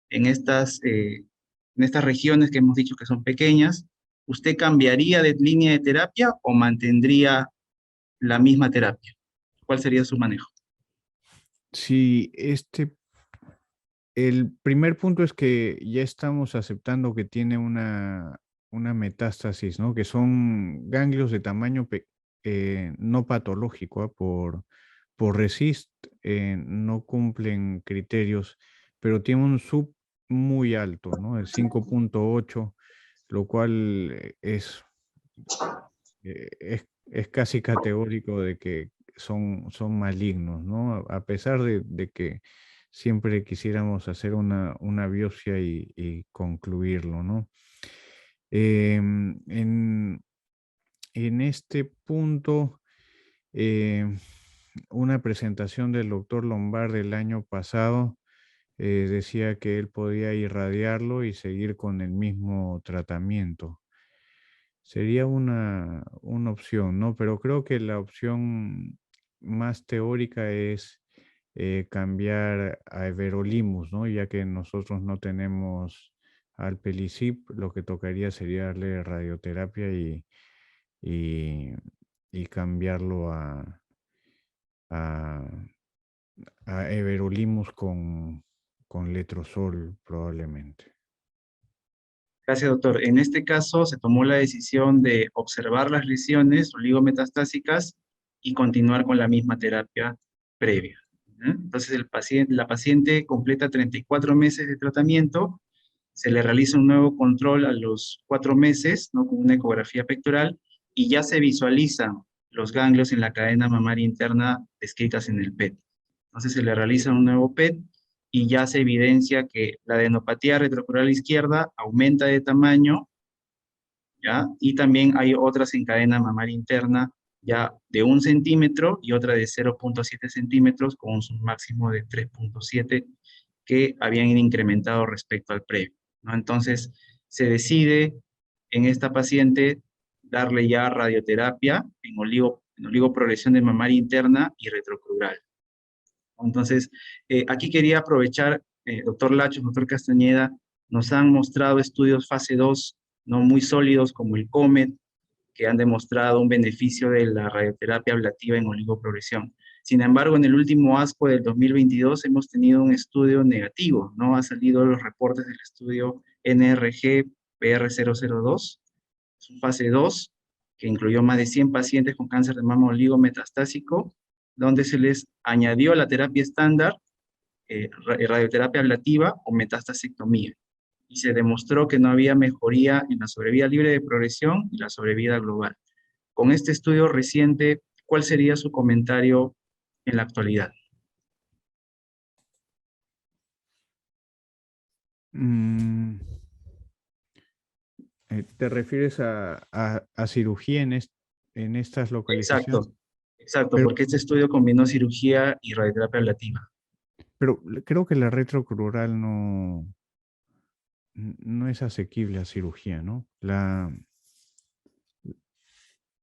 en estas regiones que hemos dicho que son pequeñas. ¿Usted cambiaría de línea de terapia o mantendría la misma terapia? ¿Cuál sería su manejo? Sí, el primer punto es que ya estamos aceptando que tiene una metástasis, ¿no? Que son ganglios de tamaño no patológico, ¿ah? Por RECIST no cumplen criterios, pero tiene un sub muy alto, ¿no? El 5.8, lo cual es casi categórico de que son malignos, ¿no? A pesar de que siempre quisiéramos hacer una biopsia y concluirlo, ¿no? En este punto, una presentación del doctor Lombard del año pasado decía que él podía irradiarlo y seguir con el mismo tratamiento. Sería una opción, ¿no? Pero creo que la opción más teórica es cambiar a everolimus, ¿no? Ya que nosotros no tenemos alpelisib, lo que tocaría sería darle radioterapia y, y cambiarlo a, a everolimus con letrozol probablemente. Gracias, doctor. En este caso, se tomó la decisión de observar las lesiones oligometastásicas y continuar con la misma terapia previa. Entonces, la paciente completa 34 meses de tratamiento, se le realiza un nuevo control a los 4 meses, ¿no? Con una ecografía pectoral, y ya se visualizan los ganglios en la cadena mamaria interna descritas en el PET. Entonces, se le realiza un nuevo PET y ya se evidencia que la adenopatía retrocrural izquierda aumenta de tamaño, ¿ya? Y también hay otras en cadena mamaria interna ya de 1 centímetro y otra de 0.7 centímetros con un máximo de 3.7 que habían incrementado respecto al previo, ¿no? Entonces, se decide en esta paciente darle ya radioterapia en oligoprogresión de mamaria interna y retrocrural. Entonces, aquí quería aprovechar, doctor Lacho, doctor Castañeda, nos han mostrado estudios fase 2, no muy sólidos como el COMET, que han demostrado un beneficio de la radioterapia ablativa en oligoprogresión. Sin embargo, en el último ASCO del 2022 hemos tenido un estudio negativo, ¿no? Han salido los reportes del estudio NRG PR002, es un fase 2, que incluyó más de 100 pacientes con cáncer de mama oligometastásico, donde se les añadió la terapia estándar, radioterapia ablativa o metastasectomía. Y se demostró que no había mejoría en la sobrevida libre de progresión y la sobrevida global. Con este estudio reciente, ¿cuál sería su comentario en la actualidad? ¿Te refieres a cirugía en estas localizaciones? Exacto, exacto, Pero, porque este estudio combinó cirugía y radioterapia ablativa. pero creo que la retrocrural no es asequible a cirugía, ¿no?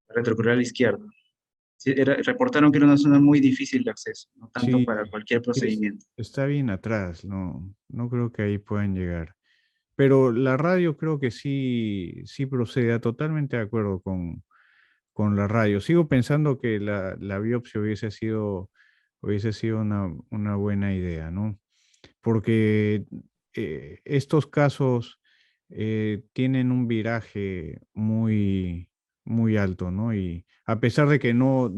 Retrocrural izquierdo. Sí, reportaron que era una zona muy difícil de acceso, no tanto Sí, para cualquier procedimiento. está bien atrás, no creo que ahí puedan llegar. pero la radio creo que sí, sí procede, totalmente de acuerdo con la radio. Sigo pensando que la biopsia hubiese sido una buena idea, ¿no? Porque estos casos tienen un viraje muy alto, ¿no? Y a pesar de que no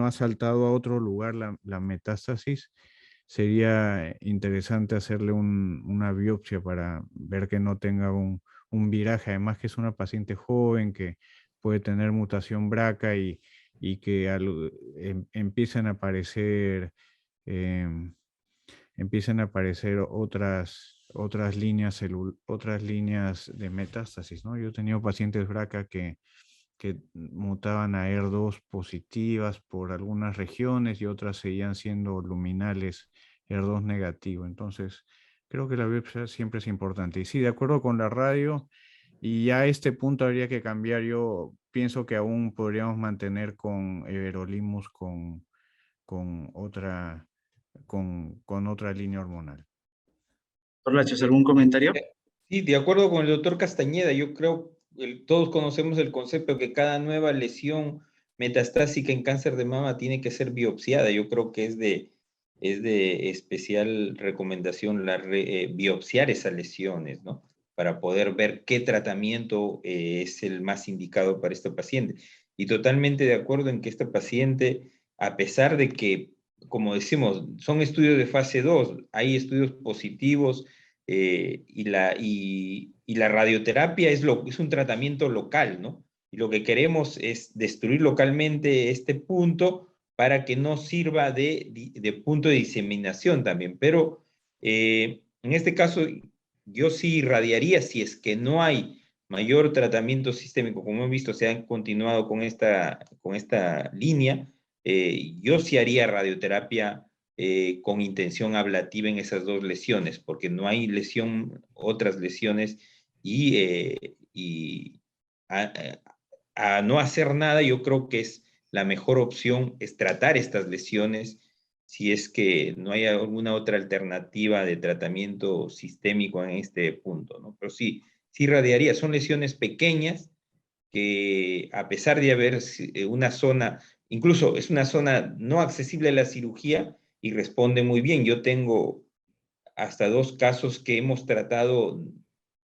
ha saltado a otro lugar la metástasis, sería interesante hacerle una biopsia para ver que no tenga un viraje, además que es una paciente joven que puede tener mutación BRCA y que empiezan a aparecer em, otras líneas de metástasis, ¿no? Yo he tenido pacientes BRCA que mutaban a ER2 positivas por algunas regiones y otras seguían siendo luminales ER2 negativo. Entonces, creo que la biopsia siempre es importante. Y sí, de acuerdo con la radio, y ya a este punto habría que cambiar. Yo pienso que aún podríamos mantener con everolimus con otra, con otra línea hormonal. Doctor Lachos, ¿algún comentario? Sí, de acuerdo con el doctor Castañeda, yo creo, todos conocemos el concepto que cada nueva lesión metastásica en cáncer de mama tiene que ser biopsiada. Yo creo que es de especial recomendación biopsiar esas lesiones, ¿no? Para poder ver qué tratamiento es el más indicado para este paciente. Y totalmente de acuerdo en que esta paciente, a pesar de que, como decimos, son estudios de fase 2, hay estudios positivos, y la radioterapia es un tratamiento local, ¿no? Y lo que queremos es destruir localmente este punto para que no sirva de punto de diseminación también. Pero en este caso, yo sí irradiaría si es que no hay mayor tratamiento sistémico, como hemos visto, se han continuado con esta línea, yo sí haría radioterapia con intención ablativa en esas dos lesiones, porque no hay otras lesiones y a no hacer nada, yo creo que es la mejor opción es tratar estas lesiones si es que no hay alguna otra alternativa de tratamiento sistémico en este punto, ¿no? Pero sí, sí radiaría. Son lesiones pequeñas que a pesar de haber una zona, incluso es una zona no accesible a la cirugía y responde muy bien. Yo tengo hasta 2 casos que hemos tratado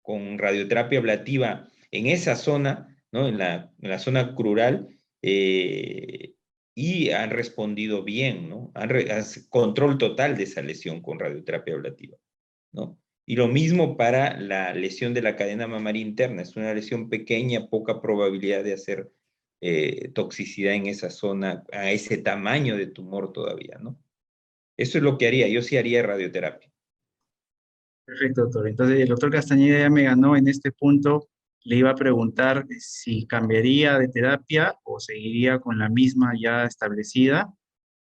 con radioterapia ablativa en esa zona, ¿no? En la zona crural, y han respondido bien, ¿no? Control total de esa lesión con radioterapia ablativa, ¿no? Y lo mismo para la lesión de la cadena mamaria interna. Es una lesión pequeña, poca probabilidad de hacer toxicidad en esa zona, a ese tamaño de tumor todavía, ¿no? Eso es lo que haría. Yo sí haría radioterapia. Perfecto, doctor. Entonces, el doctor Castañeda ya me ganó en este punto. Le iba a preguntar si cambiaría de terapia o seguiría con la misma ya establecida.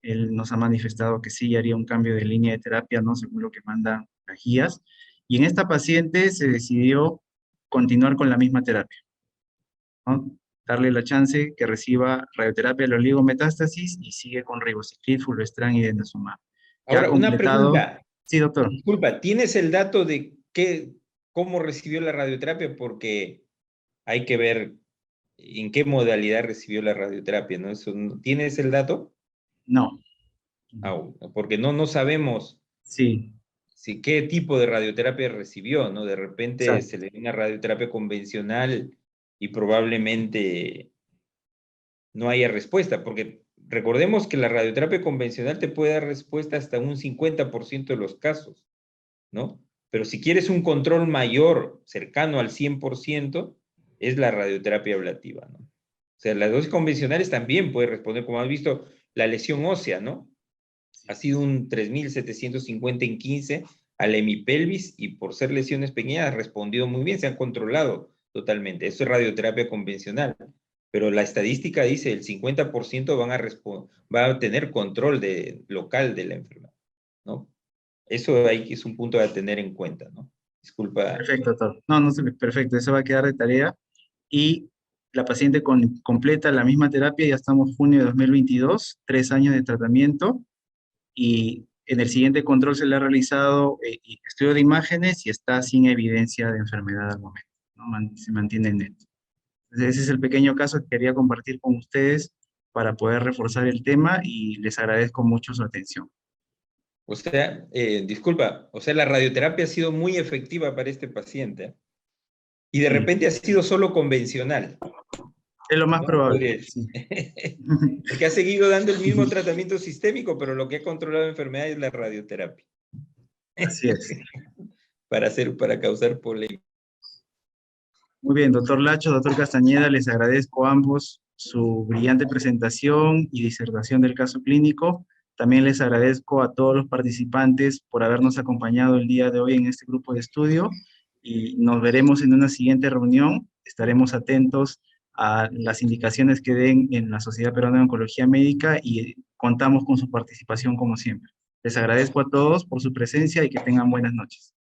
Él nos ha manifestado que sí haría un cambio de línea de terapia, ¿no? Según lo que mandan las guías. Y en esta paciente se decidió continuar con la misma terapia, ¿no? Darle la chance que reciba radioterapia de oligometástasis y sigue con ribociclib, fulvestrán y denazumab. Ya ha Ahora, una completado. pregunta. Sí, doctor. Disculpa, ¿tienes el dato de cómo recibió la radioterapia? Porque hay que ver en qué modalidad recibió la radioterapia, ¿no? ¿Tienes el dato? No. Porque no sabemos Sí, qué tipo de radioterapia recibió, ¿no? De repente exacto. se le dio una radioterapia convencional y probablemente no haya respuesta, porque recordemos que la radioterapia convencional te puede dar respuesta hasta un 50% de los casos, ¿no? Pero si quieres un control mayor, cercano al 100%, es la radioterapia ablativa, ¿no? O sea, las dosis convencionales también puede responder, como has visto, la lesión ósea, ¿no? Ha sido un 3.750 en 15 al hemipelvis y por ser lesiones pequeñas ha respondido muy bien, se han controlado totalmente. Eso es radioterapia convencional. Pero la estadística dice el 50% va a tener control local de la enfermedad, ¿no? Eso es un punto a tener en cuenta, ¿no? Disculpa. Perfecto, doctor. No, no, perfecto. Eso va a quedar de tarea. Y la paciente completa la misma terapia, ya estamos junio de 2022, 3 años de tratamiento. Y En el siguiente control se le ha realizado estudio de imágenes y está sin evidencia de enfermedad al momento, ¿no? Se mantiene neto. Entonces, ese es el pequeño caso que quería compartir con ustedes para poder reforzar el tema y les agradezco mucho su atención. O sea, disculpa, o sea, la radioterapia ha sido muy efectiva para este paciente y de repente ha sido solo convencional. Es lo más ¿No? probable. Sí. Porque ha seguido dando el mismo tratamiento sistémico, pero lo que ha controlado la enfermedad es la radioterapia. Así es. Para causar polémica. Muy bien, doctor Lacho, doctor Castañeda, les agradezco a ambos su brillante presentación y disertación del caso clínico. También les agradezco a todos los participantes por habernos acompañado el día de hoy en este grupo de estudio y nos veremos en una siguiente reunión. Estaremos atentos a las indicaciones que den en la Sociedad Peruana de Oncología Médica y contamos con su participación como siempre. Les agradezco a todos por su presencia y que tengan buenas noches.